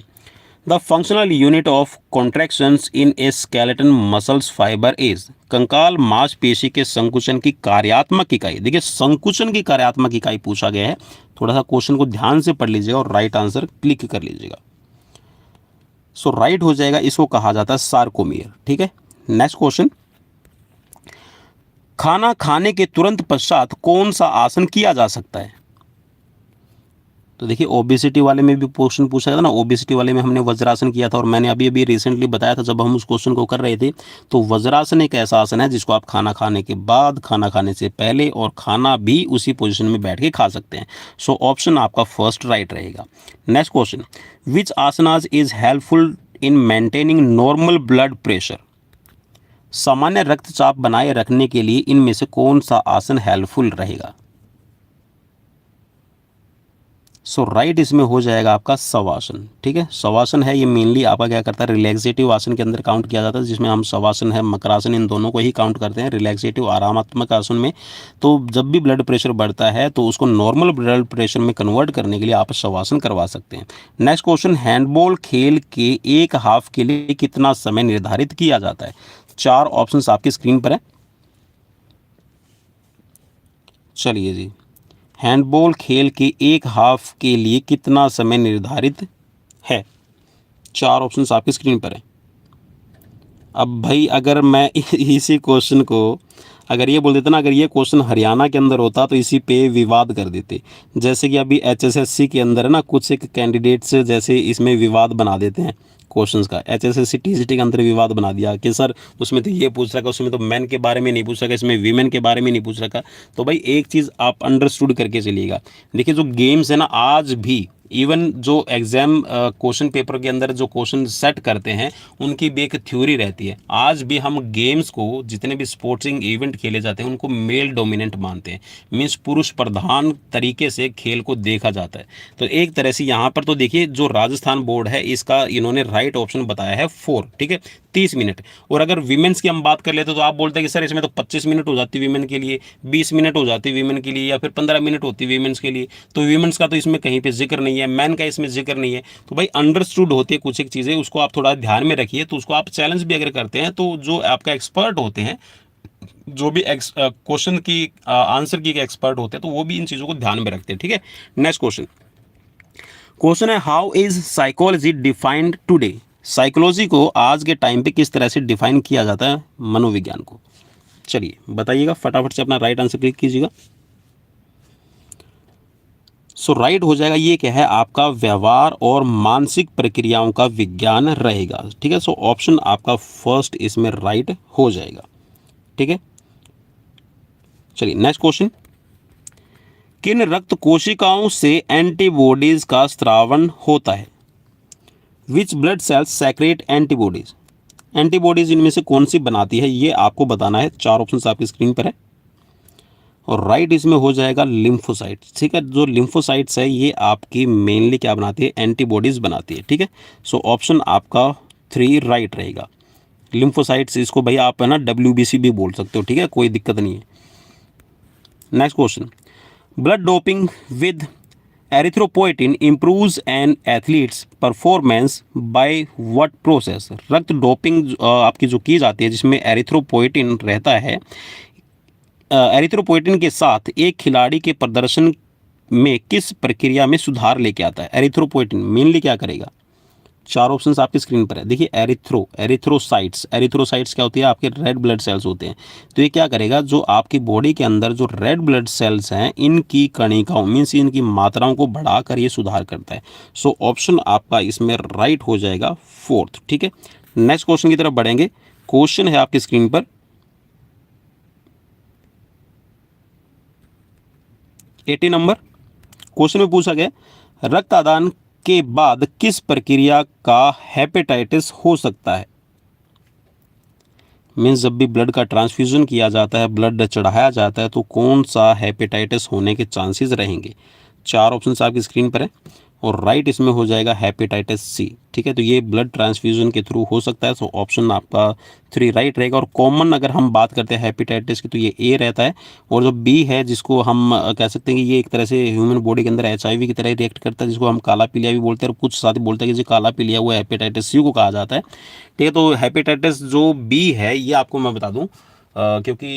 The functional unit of contractions in A skeleton muscles fibre is? कंकाल मांसपेशी के संकुचन की कार्यात्मक इकाई। देखिए संकुचन की कार्यात्मक इकाई पूछा गया है, थोड़ा सा क्वेश्चन को ध्यान से पढ़ लीजिएगा और राइट आंसर क्लिक कर लीजिएगा। सो राइट हो जाएगा, इसको कहा जाता है सार्कोमियर, ठीक है। Next question. खाना खाने के तुरंत पश्चात कौन सा आसन किया जा सकता है? तो देखिए ओबेसिटी वाले में भी क्वेश्चन पूछा गया था ना, ओबेसिटी वाले में हमने वज्रासन किया था और मैंने अभी अभी रिसेंटली बताया था जब हम उस क्वेश्चन को कर रहे थे। तो वज्रासन एक ऐसा आसन है जिसको आप खाना खाने के बाद, खाना खाने से पहले और खाना भी उसी पोजीशन में बैठ के खा सकते हैं। सो ऑप्शन आपका फर्स्ट राइट रहेगा। Next question. Which asanas is helpful in maintaining normal blood pressure? सामान्य रक्तचाप बनाए रखने के लिए इनमें से कौन सा आसन हेल्पफुल रहेगा? सो राइट इसमें हो जाएगा आपका शवासन, ठीक है। शवासन है ये मेनली आपका क्या करता है, रिलैक्सेटिव आसन के अंदर काउंट किया जाता है, जिसमें हम शवासन है, मकरासन, इन दोनों को ही काउंट करते हैं रिलैक्सेटिव आरामात्मक आसन में। तो जब भी ब्लड प्रेशर बढ़ता है तो उसको नॉर्मल ब्लड प्रेशर में कन्वर्ट करने के लिए आप शवासन करवा सकते हैं। Next question. हैंडबॉल खेल के एक हाफ के लिए कितना समय निर्धारित किया जाता है? 4 ऑप्शंस आपकी स्क्रीन पर है। चलिए जी, हैंडबॉल खेल के एक हाफ के लिए कितना समय निर्धारित है? 4 ऑप्शंस आपकी स्क्रीन पर है। अब भाई अगर मैं इसी क्वेश्चन को अगर ये बोल देता ना, अगर ये क्वेश्चन हरियाणा के अंदर होता तो इसी पे विवाद कर देते। जैसे कि अभी एचएसएससी के अंदर है ना, कुछ एक कैंडिडेट्स जैसे इसमें विवाद बना देते हैं क्वेश्चंस का। एचएसएससी टीजीटी के अंदर विवाद बना दिया कि सर उसमें तो ये पूछ रखा, उसमें तो मैन के बारे में नहीं पूछ रखा, इसमें वीमेन के बारे में नहीं पूछ रखा। तो भाई एक चीज़ आप अंडरस्टूड करके चलिएगा। देखिए जो गेम्स है ना, आज भी इवन जो एग्जाम क्वेश्चन पेपर के अंदर जो क्वेश्चन सेट करते हैं उनकी भी एक थ्योरी रहती है। आज भी हम गेम्स को, जितने भी स्पोर्ट्सिंग इवेंट खेले जाते हैं उनको मेल डोमिनेंट मानते हैं, मीन्स पुरुष प्रधान तरीके से खेल को देखा जाता है। तो एक तरह से यहाँ पर तो देखिए जो राजस्थान बोर्ड है इसका इन्होंने राइट ऑप्शन बताया है 4, ठीक है, 30 मिनट। और अगर विमेंस की हम बात कर लेते तो आप बोलते हैं कि सर इसमें तो 25 मिनट हो जाती वीमेन के लिए, 20 मिनट हो जाती वीमेन के लिए, या फिर 15 मिनट होती वीमेंस के लिए। तो वीमेंस का तो इसमें कहीं पे जिक्र नहीं है, मैन का इसमें जिक्र नहीं है। तो भाई अंडरस्टूड होती है कुछ एक चीज़ें, उसको आप थोड़ा ध्यान में रखिए। तो उसको आप चैलेंज भी अगर करते हैं तो जो आपका एक्सपर्ट होते हैं, जो भी क्वेश्चन की आंसर की एक्सपर्ट होते हैं, तो वो भी इन चीज़ों को ध्यान में रखते हैं, ठीक है। Next question. क्वेश्चन है how is psychology defined today? Psychology को आज के टाइम पे किस तरह से डिफाइन किया जाता है, मनोविज्ञान को? चलिए बताइएगा, फटाफट से अपना राइट आंसर क्लिक कीजिएगा। सो राइट हो जाएगा, ये क्या है आपका व्यवहार और मानसिक प्रक्रियाओं का विज्ञान रहेगा, ठीक है। सो ऑप्शन आपका फर्स्ट इसमें राइट हो जाएगा, ठीक है। चलिए नेक्स्ट क्वेश्चन। किन रक्त कोशिकाओं से एंटीबॉडीज का स्रावण होता है? Which blood cells secrete antibodies? Antibodies इनमें से कौन सी बनाती है ये आपको बताना है। 4 ऑप्शन आपकी स्क्रीन पर है और राइट इसमें हो जाएगा लिम्फोसाइट्स, ठीक है। जो लिम्फोसाइट्स है ये आपकी मेनली क्या बनाती है, एंटीबॉडीज बनाती है, ठीक है। सो ऑप्शन आपका 3 राइट रहेगा। लिम्फोसाइट्स, इसको भाई आप है ना WBC भी बोल सकते हो, ठीक है, कोई दिक्कत नहीं है। Next question. Blood doping with erythropoietin improves an athlete's performance by what process? रक्त डोपिंग आपकी जो की जाती है जिसमें एरिथ्रोपोइटिन रहता है, एरिथ्रोपोइटिन के साथ एक खिलाड़ी के प्रदर्शन में किस प्रक्रिया में सुधार लेके आता है? एरिथ्रोपोइटिन मेनली क्या करेगा? 4 ऑप्शंस आपकी स्क्रीन पर है। देखिए एरिथ्रोसाइट्स, एरिथ्रोसाइट्स क्या होती है, आपके रेड ब्लड सेल्स होते हैं। तो ये क्या करेगा, जो आपकी बॉडी के अंदर जो रेड ब्लड सेल्स हैं इनकी कणिकाओं मीन्स इनकी मात्राओं को बढ़ाकर ये सुधार करता है। सो ऑप्शन आपका इसमें राइट हो जाएगा 4th, ठीक है। नेक्स्ट क्वेश्चन की तरफ बढ़ेंगे। क्वेश्चन है आपकी स्क्रीन पर 80 नंबर। क्वेश्चन में पूछा गया रक्तदान के बाद किस प्रक्रिया का हेपेटाइटिस हो सकता है। मीन्स जब भी ब्लड का ट्रांसफ्यूजन किया जाता है, ब्लड चढ़ाया जाता है, तो कौन सा हेपेटाइटिस होने के चांसेस रहेंगे। 4 ऑप्शंस आपकी स्क्रीन पर है और राइट इसमें हो जाएगा हेपेटाइटिस सी। ठीक है, तो ये ब्लड ट्रांसफ्यूजन के थ्रू हो सकता है, तो ऑप्शन आपका 3 राइट रहेगा। और कॉमन अगर हम बात करते हैं हेपेटाइटिस की तो ये ए रहता है, और जो बी है जिसको हम कह सकते हैं कि ये एक तरह से ह्यूमन बॉडी के अंदर HIV की तरह रिएक्ट करता है, जिसको हम काला पीलिया भी बोलते हैं, और कुछ साथी बोलते हैं कि जो काला पीलिया हुआ हेपेटाइटिस सी को कहा जाता है। ठीक है, तो हेपेटाइटिस जो बी है ये आपको मैं बता दूं क्योंकि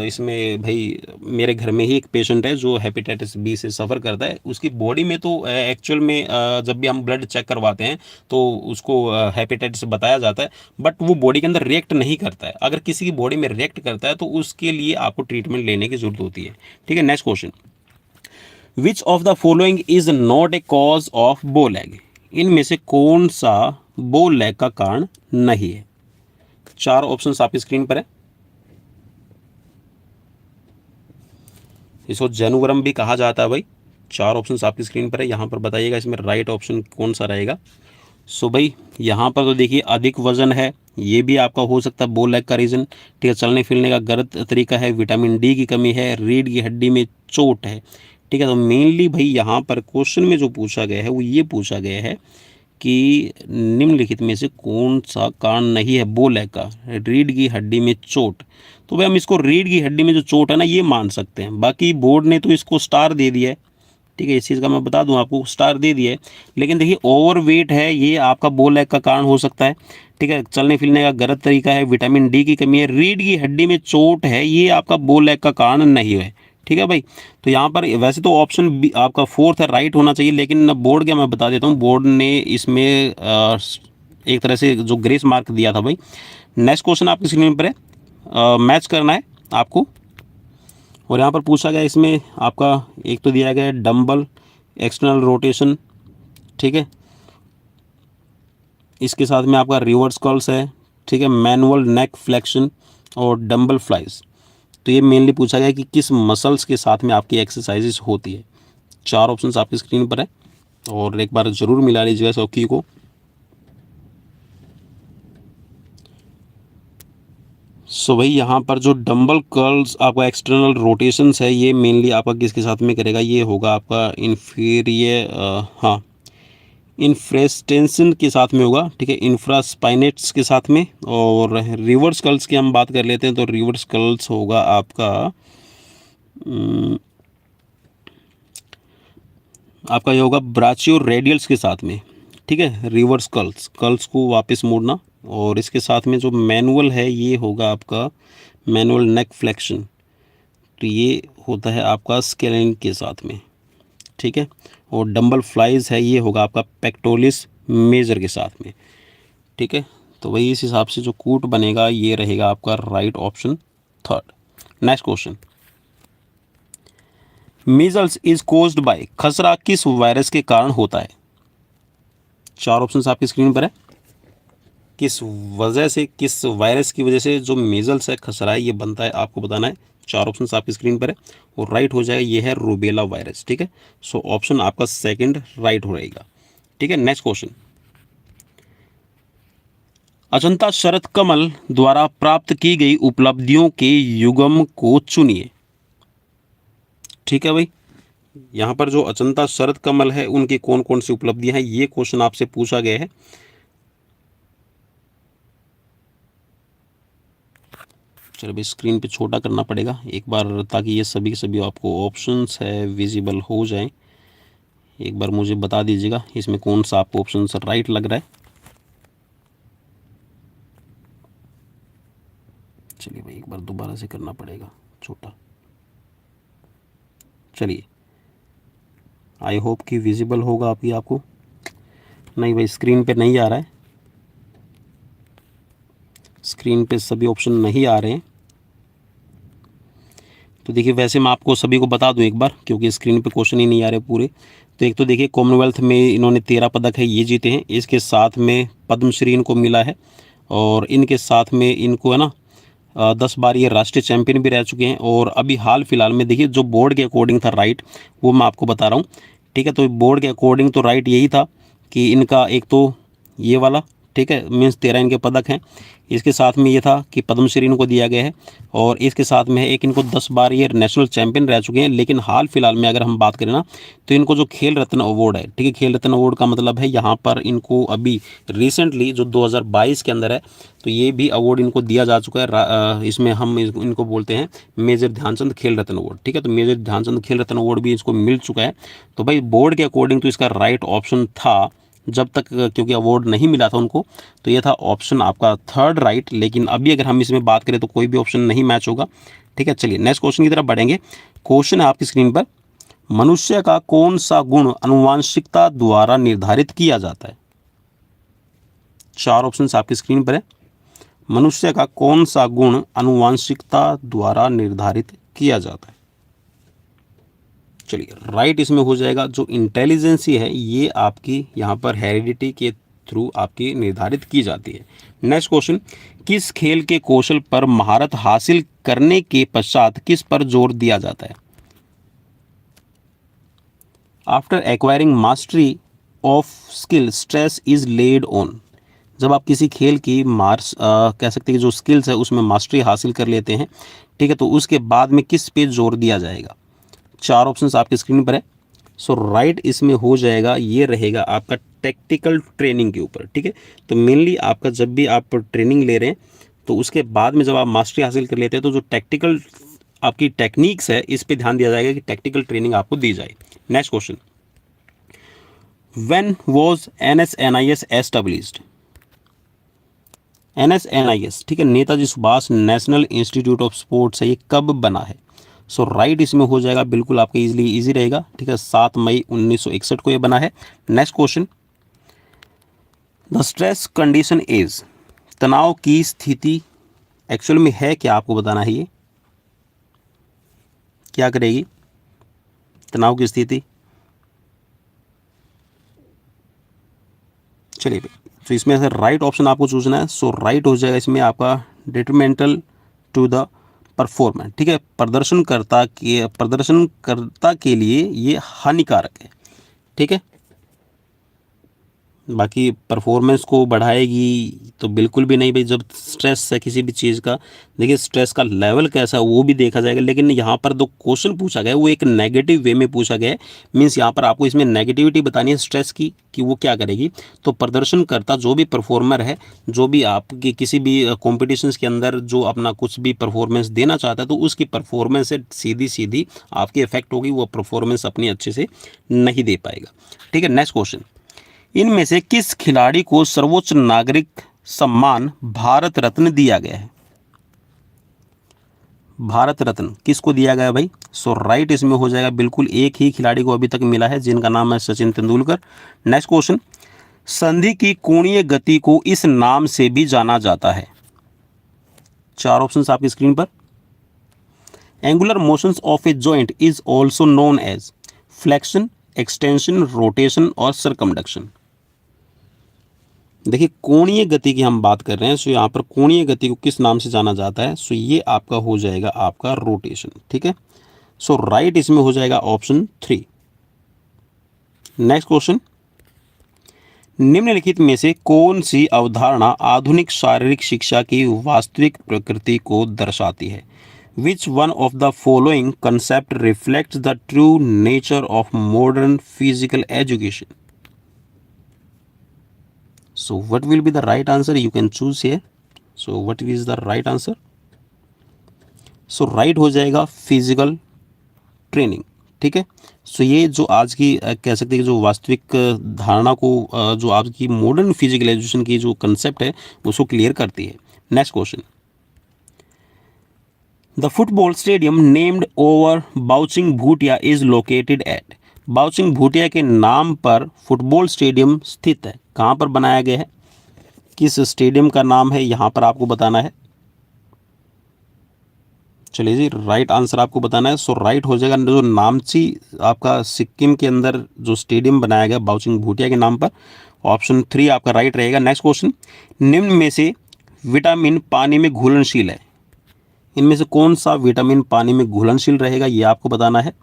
इसमें भाई मेरे घर में ही एक पेशेंट है जो हेपेटाइटिस बी से सफ़र करता है। उसकी बॉडी में तो एक्चुअल में जब भी हम ब्लड चेक करवाते हैं तो उसको हेपेटाइटिस बताया जाता है, बट वो बॉडी के अंदर रिएक्ट नहीं करता है। अगर किसी की बॉडी में रिएक्ट करता है तो उसके लिए आपको ट्रीटमेंट लेने की ज़रूरत होती है। ठीक है, next question, which of the following is not a cause of बो लैग। इनमें से कौन सा बो लैग का कारण नहीं है। 4 ऑप्शन आपकी स्क्रीन पर है। इसको जेनुवरम भी कहा जाता है भाई। 4 ऑप्शन आपकी स्क्रीन पर है, यहाँ पर बताइएगा इसमें राइट ऑप्शन कौन सा रहेगा। सो भाई यहाँ पर तो देखिए अधिक वजन है, ये भी आपका हो सकता है बो लैग का रीज़न। ठीक है, चलने फिरने का गलत तरीका है, विटामिन डी की कमी है, रीढ़ की हड्डी में चोट है। ठीक है, तो मेनली भाई यहाँ पर क्वेश्चन में जो पूछा गया है वो ये पूछा गया है कि निम्नलिखित में से कौन सा कारण नहीं है बो लैग का, रीढ़ की हड्डी में चोट। तो भाई हम इसको रीढ़ की हड्डी में जो चोट है ना ये मान सकते हैं, बाकी बोर्ड ने तो इसको स्टार दे दिया है। ठीक है, इस चीज़ का मैं बता दूं आपको, स्टार दे दिया है, लेकिन देखिए ओवरवेट है ये आपका बो लैग का कारण हो सकता है। ठीक है, चलने फिरने का गलत तरीका है, विटामिन डी की कमी है, रीढ़ की हड्डी में चोट है, ये आपका बो लैग का कारण नहीं है। ठीक है भाई, तो यहाँ पर वैसे तो ऑप्शन बी आपका 4th है, राइट होना चाहिए, लेकिन बोर्ड क्या मैं बता देता हूँ, बोर्ड ने इसमें एक तरह से जो ग्रेस मार्क दिया था भाई। नेक्स्ट क्वेश्चन आपकी स्क्रीन पर है, मैच करना है आपको, और यहाँ पर पूछा गया इसमें आपका एक तो दिया गया है डंबल एक्सटर्नल रोटेशन। ठीक है, इसके साथ में आपका रिवर्स कर्ल्स है। ठीक है, मैनुअल नेक फ्लेक्शन और डंबल फ्लाइज। तो ये मेनली पूछा गया कि किस मसल्स के साथ में आपकी एक्सरसाइजेस होती है। 4 ऑप्शंस आपकी स्क्रीन पर है और एक बार ज़रूर मिला लीजिएगा सौखी को। सो भाई यहाँ पर जो डंबल कर्ल्स आपका एक्सटर्नल रोटेशंस है ये मेनली आपका किसके साथ में करेगा, ये होगा आपका इन्फ्रास्टेंसन के साथ में होगा। ठीक है, इंफ्रास्पाइनेट्स के साथ में। और रिवर्स कर्ल्स की हम बात कर लेते हैं तो रिवर्स कर्ल्स होगा आपका ये होगा ब्राचियो रेडियल्स के साथ में। ठीक है, रिवर्स कर्ल्स को वापस मोड़ना। और इसके साथ में जो मैनुअल है ये होगा आपका मैनुअल नेक फ्लेक्शन, तो ये होता है आपका स्केलिंग के साथ में। ठीक है, और डंबल फ्लाइज है ये होगा आपका पेक्टोरिस मेजर के साथ में। ठीक है, तो वही इस हिसाब से जो कूट बनेगा ये रहेगा आपका right option 3rd। Next question, measles is caused by, खसरा किस वायरस के कारण होता है। 4 ऑप्शन आपकी स्क्रीन पर है, किस वजह से, किस वायरस की वजह से जो मीजल्स है खसरा है ये बनता है, आपको बताना है। 4 ऑप्शन आपकी स्क्रीन पर है और राइट हो जाएगा ये है रूबेला वायरस। ठीक है, सो ऑप्शन आपका 2nd राइट हो रहेगा। ठीक है, नेक्स्ट क्वेश्चन, अजंता शरद कमल द्वारा प्राप्त की गई उपलब्धियों के युग्म को चुनिए। ठीक है भाई, यहाँ पर जो अजंता शरद कमल है उनकी कौन कौन सी उपलब्धियां हैं ये क्वेश्चन आपसे पूछा गया है। चलो भाई स्क्रीन पे छोटा करना पड़ेगा एक बार ताकि ये सभी के सभी आपको ऑप्शंस है विजिबल हो जाएं। एक बार मुझे बता दीजिएगा इसमें कौन सा आपको ऑप्शन राइट लग रहा है। चलिए भाई एक बार दोबारा से करना पड़ेगा छोटा। चलिए, आई होप कि विजिबल होगा आपको। नहीं भाई स्क्रीन पे नहीं आ रहा है, स्क्रीन पे सभी ऑप्शन नहीं आ रहे हैं। तो देखिए वैसे मैं आपको सभी को बता दूं एक बार क्योंकि स्क्रीन पे क्वेश्चन ही नहीं आ रहे पूरे। तो एक तो देखिए कॉमनवेल्थ में इन्होंने 13 पदक है ये जीते हैं, इसके साथ में पद्मश्री इनको मिला है और इनके साथ में इनको है ना 10 बार ये राष्ट्रीय चैंपियन भी रह चुके हैं। और अभी हाल फिलहाल में देखिए जो बोर्ड के अकॉर्डिंग था राइट वो मैं आपको बता रहा हूँ ठीक है। तो बोर्ड के अकॉर्डिंग तो राइट यही था कि इनका एक तो ये वाला, ठीक है, मीन्स 13 इनके पदक हैं। इसके साथ में ये था कि पद्मश्री इनको दिया गया है, और इसके साथ में एक इनको 10 बार ये नेशनल चैंपियन रह चुके हैं। लेकिन हाल फिलहाल में अगर हम बात करें ना, तो इनको जो खेल रत्न अवार्ड है, ठीक है, खेल रत्न अवार्ड का मतलब है यहाँ पर इनको अभी रिसेंटली जो 2022 के अंदर है, तो ये भी अवार्ड इनको दिया जा चुका है। इसमें हम इनको बोलते हैं मेजर ध्यानचंद खेल रत्न अवार्ड, ठीक है। तो मेजर ध्यानचंद खेल रत्न अवार्ड भी इसको मिल चुका है। तो भाई बोर्ड के अकॉर्डिंग तो इसका राइट ऑप्शन था जब तक, क्योंकि अवार्ड नहीं मिला था उनको, तो ये था ऑप्शन आपका थर्ड राइट। लेकिन अभी अगर हम इसमें बात करें तो कोई भी ऑप्शन नहीं मैच होगा, ठीक है। चलिए नेक्स्ट क्वेश्चन की तरफ बढ़ेंगे। क्वेश्चन है आपकी स्क्रीन पर, मनुष्य का कौन सा गुण आनुवांशिकता द्वारा निर्धारित किया जाता है? चार ऑप्शन आपकी स्क्रीन पर है। मनुष्य का कौन सा गुण आनुवांशिकता द्वारा निर्धारित किया जाता है? चलिए राइट इसमें हो जाएगा जो इंटेलिजेंसी है, ये आपकी यहाँ पर हेरिडिटी के थ्रू आपकी निर्धारित की जाती है। नेक्स्ट क्वेश्चन, किस खेल के कौशल पर महारत हासिल करने के पश्चात किस पर जोर दिया जाता है? After acquiring mastery of skill stress is laid on. जब आप किसी खेल की कह सकते हैं कि जो स्किल्स है उसमें मास्टरी हासिल कर लेते हैं, ठीक है, तो उसके बाद में किस पे जोर दिया जाएगा? चार ऑप्शंस आपकी स्क्रीन पर है। सो राइट इसमें हो जाएगा, ये रहेगा आपका टैक्टिकल ट्रेनिंग के ऊपर, ठीक है। तो मेनली आपका जब भी आप ट्रेनिंग ले रहे हैं तो उसके बाद में जब आप मास्टरी हासिल कर लेते हैं तो जो टैक्टिकल आपकी टेक्निक्स है इस पे ध्यान दिया जाएगा कि टैक्टिकल ट्रेनिंग आपको दी जाए। Next question, when was NSNIS established? NSNIS, ठीक है, Netaji Subhash national institute of sports है, ये कब बना है? सो राइट इसमें हो जाएगा, बिल्कुल आपके इजी रहेगा, ठीक है, 7 मई 1961 को ये बना है। Next question, the stress condition is, तनाव की स्थिति एक्चुअल में है क्या, आपको बताना है। ये क्या करेगी तनाव की स्थिति? चलिए तो इसमें से राइट ऑप्शन आपको चूजना है। सो राइट हो जाएगा इसमें आपका डिट्रीमेंटल टू द परफॉर्मेंस, ठीक है, प्रदर्शनकर्ता के लिए ये हानिकारक है, ठीक है। बाकी परफॉर्मेंस को बढ़ाएगी तो बिल्कुल भी नहीं भाई। जब स्ट्रेस है किसी भी चीज़ का, देखिए स्ट्रेस का लेवल कैसा है वो भी देखा जाएगा। लेकिन यहाँ पर जो क्वेश्चन पूछा गया है वो एक नेगेटिव वे में पूछा गया है, मीन्स यहाँ पर आपको इसमें नेगेटिविटी बतानी है स्ट्रेस की कि वो क्या करेगी। तो प्रदर्शनकर्ता जो भी परफॉर्मर है, जो भी आपकी किसी भी कॉम्पिटिशन्स के अंदर जो अपना कुछ भी परफॉर्मेंस देना चाहता है, तो उसकी परफॉर्मेंस से सीधी सीधी आपकी इफेक्ट होगी, वो परफॉर्मेंस अपनी अच्छे से नहीं दे पाएगा, ठीक है। नेक्स्ट क्वेश्चन, इनमें से किस खिलाड़ी को सर्वोच्च नागरिक सम्मान भारत रत्न दिया गया है? भारत रत्न किसको दिया गया भाई? सो राइट इसमें हो जाएगा, बिल्कुल एक ही खिलाड़ी को अभी तक मिला है जिनका नाम है सचिन तेंदुलकर। नेक्स्ट क्वेश्चन, संधि की कोणीय गति को इस नाम से भी जाना जाता है। चार ऑप्शंस आपकी स्क्रीन पर। Angular motions of a joint is also known as flexion, extension, rotation और सरकमडक्शन। देखिए कोणीय गति की हम बात कर रहे हैं, सो यहाँ पर कोणीय गति को किस नाम से जाना जाता है? सो ये आपका हो जाएगा आपका रोटेशन, ठीक है। सो राइट इसमें हो जाएगा ऑप्शन 3। नेक्स्ट क्वेश्चन, निम्नलिखित में से कौन सी अवधारणा आधुनिक शारीरिक शिक्षा की वास्तविक प्रकृति को दर्शाती है? Which one of the following concept reflects the true nature of modern physical education? So what will be the right answer? You can choose here. So what is the right answer? So right हो जाएगा physical training, ठीक है। सो ये जो आज की कह सकते हैं कि जो वास्तविक धारणा को जो आज की मॉडर्न फिजिकल एजुकेशन की जो कंसेप्ट है उसको क्लियर करती है। Next question, the football stadium named over vouching Bhutia is located at. Vouching Bhutia के नाम पर फुटबॉल स्टेडियम स्थित है, कहाँ पर बनाया गया है, किस स्टेडियम का नाम है, यहाँ पर आपको बताना है। चलिए जी राइट आंसर आपको बताना है। सो राइट हो जाएगा जो नामची आपका सिक्किम के अंदर जो स्टेडियम बनाया गया बाउचिंग भूटिया के नाम पर, ऑप्शन 3 आपका राइट रहेगा। नेक्स्ट क्वेश्चन, निम्न में से विटामिन पानी में घुलनशील है, इनमें से कौन सा विटामिन पानी में घुलनशील रहेगा, ये आपको बताना है।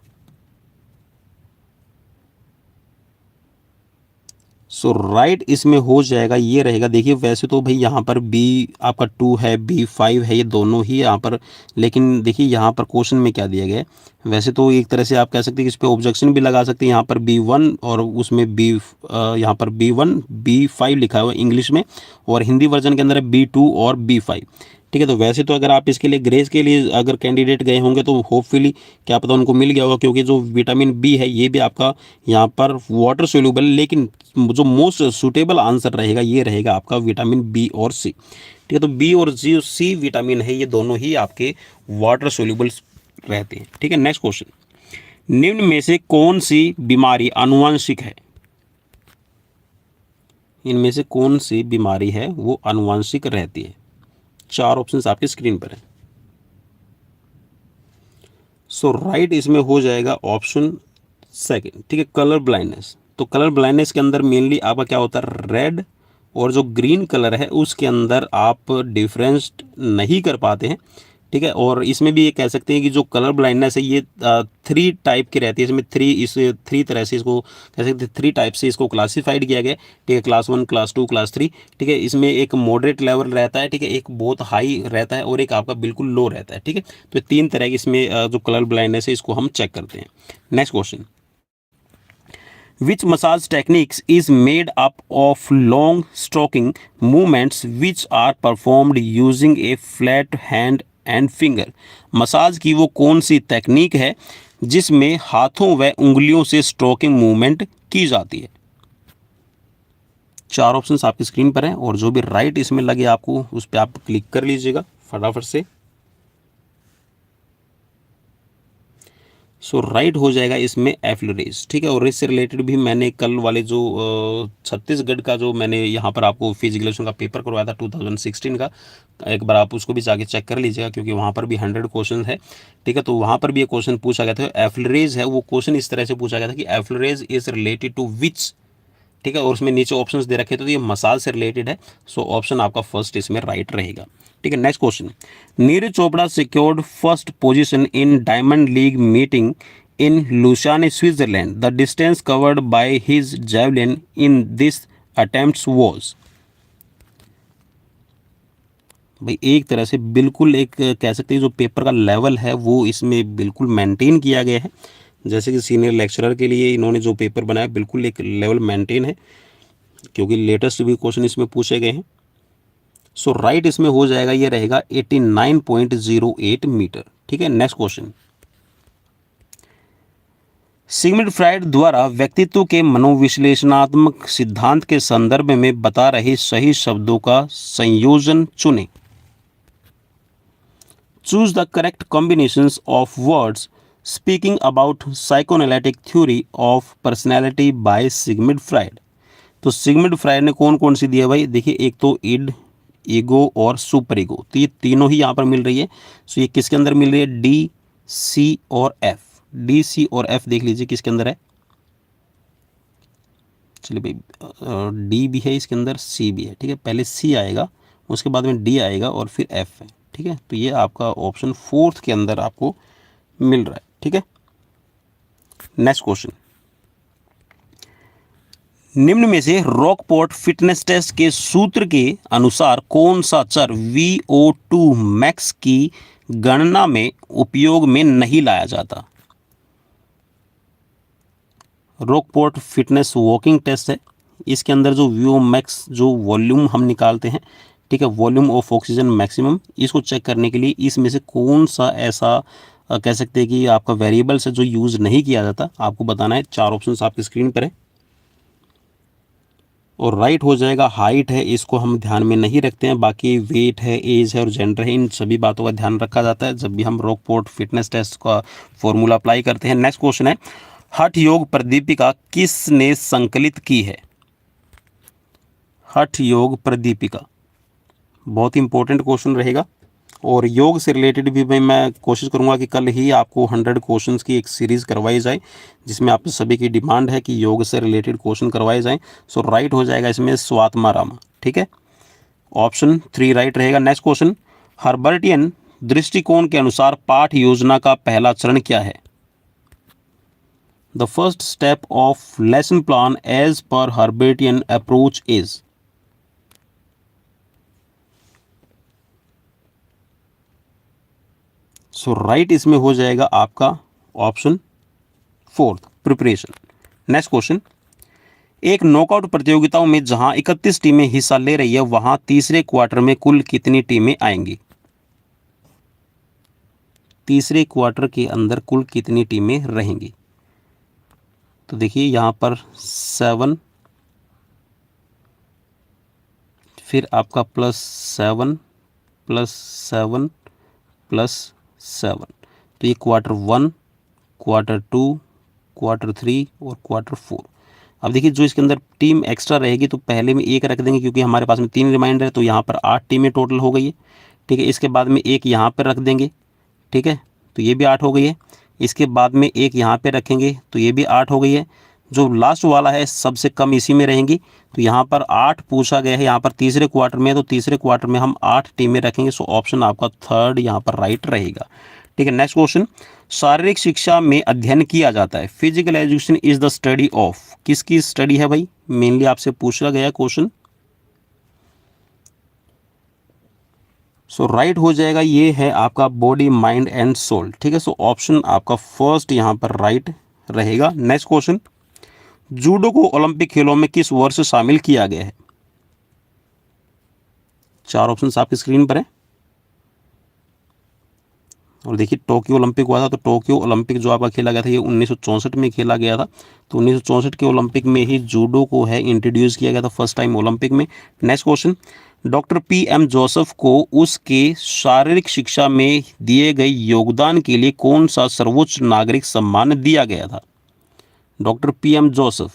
सो राइट इसमें हो जाएगा, ये रहेगा। देखिए वैसे तो भाई यहाँ पर बी आपका 2 है, B5 है, ये दोनों ही यहाँ पर, लेकिन देखिए यहाँ पर क्वेश्चन में क्या दिया गया है। वैसे तो एक तरह से आप कह सकते हैं कि इस पर ऑब्जेक्शन भी लगा सकते हैं, यहाँ पर B1 और उसमें यहाँ पर B1 B5 लिखा हुआ है इंग्लिश में, और हिंदी वर्जन के अंदर है B2 और B5। ठीक है, तो वैसे तो अगर आप इसके लिए ग्रेस के लिए अगर कैंडिडेट गए होंगे तो होपफुली क्या पता उनको मिल गया होगा, क्योंकि जो विटामिन बी है ये भी आपका यहाँ पर वाटर सोल्यूबल, लेकिन जो मोस्ट सूटेबल आंसर रहेगा ये रहेगा आपका विटामिन बी और सी। ठीक है, तो बी और सी विटामिन है, ये दोनों ही आपके वाटर सोल्यूबल रहते हैं। ठीक है, नेक्स्ट क्वेश्चन, निम्न में से कौन सी बीमारी आनुवंशिक है? इनमें से कौन सी बीमारी है वो आनुवंशिक रहती है? 4 ऑप्शंस आपकी स्क्रीन पर है। सो राइट इसमें हो जाएगा ऑप्शन सेकंड। ठीक है, कलर ब्लाइंडनेस। तो कलर ब्लाइंडनेस के अंदर मेनली आपका क्या होता है, रेड और जो ग्रीन कलर है उसके अंदर आप डिफरेंस नहीं कर पाते हैं। ठीक है, और इसमें भी ये कह सकते हैं कि जो कलर ब्लाइंडनेस है ये 3 टाइप की रहती है। इसमें 3 तरह से इसको कह सकते हैं, 3 टाइप से इसको क्लासिफाइड किया गया है। ठीक है, क्लास 1, क्लास 2, क्लास 3। ठीक है, इसमें एक मॉडरेट लेवल रहता है, ठीक है, एक बहुत हाई रहता है और एक आपका बिल्कुल लो रहता है। ठीक है, तो 3 तरह की इसमें जो कलर ब्लाइंडनेस है इसको हम चेक करते हैं। Next question, which massage techniques is made up of long stroking movements which are performed using a flat hand and finger? Massage की वो कौन सी तकनीक है जिसमें हाथों व उंगलियों से स्ट्रोकिंग मूवमेंट की जाती है? 4 ऑप्शंस आपकी स्क्रीन पर हैं और जो भी राइट इसमें लगे आपको उस पर आप क्लिक कर लीजिएगा फटाफट से। सो राइट हो जाएगा इसमें एफ्लोरेज। ठीक है, और इससे रिलेटेड भी मैंने कल वाले जो छत्तीसगढ़ का जो मैंने यहाँ पर आपको फिजिकलेशन का पेपर करवाया था 2016 का, एक बार आप उसको भी जाके चेक कर लीजिएगा, क्योंकि वहाँ पर भी 100 क्वेश्चन है। ठीक है, तो वहाँ पर भी एक क्वेश्चन पूछा गया था, एफ्लोरेज है वो क्वेश्चन इस तरह से पूछा गया था कि एफ्लोरेज इज रिलेटेड टू विच। ठीक है, और उसमें नीचे ऑप्शंस दे रखे, तो ये मसाज से रिलेटेड है। सो ऑप्शन आपका फर्स्ट इसमें राइट रहेगा। ठीक है, next question, Neeraj Chopra secured first position in diamond league meeting in Lausanne Switzerland. The distance covered by his javelin in this attempts was. भाई एक तरह से बिल्कुल एक कह सकते हैं जो पेपर का लेवल है वो इसमें बिल्कुल मेंटेन किया गया है। जैसे कि सीनियर लेक्चरर के लिए इन्होंने जो पेपर बनाया बिल्कुल एक लेवल मेंटेन है, क्योंकि लेटेस्ट भी क्वेश्चन इसमें पूछे गए हैं। सो राइट इसमें हो जाएगा, ये रहेगा 89.08 मीटर। ठीक है, नेक्स्ट क्वेश्चन, सिगमंड फ्राइड द्वारा व्यक्तित्व के मनोविश्लेषणात्मक सिद्धांत के संदर्भ में बता रहे सही शब्दों का संयोजन चुनें। Choose the correct combinations of words speaking about psychoanalytic theory of personality by Sigmund Freud. तो सिगमंड फ्राइड ने कौन कौन सी दी है भाई? देखिए एक तो इड, ईगो और सुपर ईगो, तो ये तीनों ही यहाँ पर मिल रही है। सो ये किसके अंदर मिल रही है? डी, सी और एफ। डी, सी और एफ देख लीजिए किसके अंदर है। चलिए भाई डी भी है इसके अंदर, सी भी है। ठीक है, पहले सी आएगा, उसके बाद में डी आएगा और फिर एफ है। ठीक है, तो ये आपका ऑप्शन 4 के अंदर आपको मिल रहा है। ठीक है, नेक्स्ट क्वेश्चन, निम्न में से रॉकपोर्ट फिटनेस टेस्ट के सूत्र के अनुसार कौन सा चर VO2 मैक्स की गणना में उपयोग में नहीं लाया जाता? रॉकपोर्ट फिटनेस वॉकिंग टेस्ट है, इसके अंदर जो VO मैक्स जो वॉल्यूम हम निकालते हैं, ठीक है, वॉल्यूम ऑफ ऑक्सीजन मैक्सिमम, इसको चेक करने के लिए इसमें से कौन सा ऐसा कह सकते हैं कि आपका वेरिएबल्स है जो यूज़ नहीं किया जाता, आपको बताना है। 4 ऑप्शंस आपकी स्क्रीन पर है और राइट हो जाएगा हाइट है, इसको हम ध्यान में नहीं रखते हैं। बाकी वेट है, एज है और जेंडर है, इन सभी बातों का ध्यान रखा जाता है जब भी हम रॉकपोर्ट फिटनेस टेस्ट का फॉर्मूला अप्लाई करते हैं। नेक्स्ट क्वेश्चन है, हठ योग प्रदीपिका किसने संकलित की है? हठ योग प्रदीपिका बहुत इंपॉर्टेंट क्वेश्चन रहेगा, और योग से रिलेटेड भी मैं कोशिश करूंगा कि कल ही आपको 100 क्वेश्चंस की एक सीरीज़ करवाई जाए, जिसमें आप सभी की डिमांड है कि योग से रिलेटेड क्वेश्चन करवाए जाएं। सो राइट हो जाएगा इसमें स्वात्मा रामा। ठीक है, ऑप्शन 3 राइट रहेगा। नेक्स्ट क्वेश्चन, हर्बर्टियन दृष्टिकोण के अनुसार पाठ योजना का पहला चरण क्या है? The first step of lesson plan as per Herbartian approach is. So right इसमें हो जाएगा आपका option fourth, preparation. Next question, एक नॉकआउट प्रतियोगिताओं में जहां 31 टीमें हिस्सा ले रही है वहां तीसरे क्वार्टर में कुल कितनी टीमें आएंगी? तीसरे क्वार्टर के अंदर कुल कितनी टीमें रहेंगी? तो देखिए यहाँ पर 7, फिर आपका +7 +7 +7, तो ये क्वार्टर 1, क्वार्टर 2, क्वार्टर 3 और क्वार्टर 4। अब देखिए जो इसके अंदर टीम एक्स्ट्रा रहेगी तो पहले में एक रख देंगे क्योंकि हमारे पास में 3 रिमाइंडर है, तो यहाँ पर 8 टीमें टोटल हो गई है। ठीक है, इसके बाद में एक यहाँ पर रख देंगे। ठीक है, तो ये भी 8 हो गई है। इसके बाद में एक यहाँ पे रखेंगे तो ये भी 8 हो गई है। जो लास्ट वाला है सबसे कम इसी में रहेंगी, तो यहाँ पर 8 पूछा गया है। यहाँ पर तीसरे क्वार्टर में, तो तीसरे क्वार्टर में हम 8 टीमें रखेंगे। सो ऑप्शन आपका थर्ड यहाँ पर राइट रहेगा। ठीक है, नेक्स्ट क्वेश्चन, शारीरिक शिक्षा में अध्ययन किया जाता है। Physical education is the study of, किसकी स्टडी है भाई? मेनली आपसे पूछा गया क्वेश्चन। सो राइट हो जाएगा, ये है आपका बॉडी माइंड एंड सोल। ठीक है, सो ऑप्शन आपका फर्स्ट यहाँ पर राइट रहेगा। नेक्स्ट क्वेश्चन, जूडो को ओलंपिक खेलों में किस वर्ष शामिल किया गया है? 4 ऑप्शंस आपकी स्क्रीन पर है। और देखिए टोक्यो ओलंपिक हुआ था, तो टोक्यो ओलंपिक जो आपका खेला गया था ये 1964 में खेला गया था। तो 1964 के ओलंपिक में ही जूडो को है इंट्रोड्यूस किया गया था फर्स्ट टाइम ओलंपिक में। Next question, doctor PM Joseph को उसके शारीरिक शिक्षा में दिए गए योगदान के लिए कौन सा सर्वोच्च नागरिक सम्मान दिया गया था? डॉक्टर PM जोसेफ,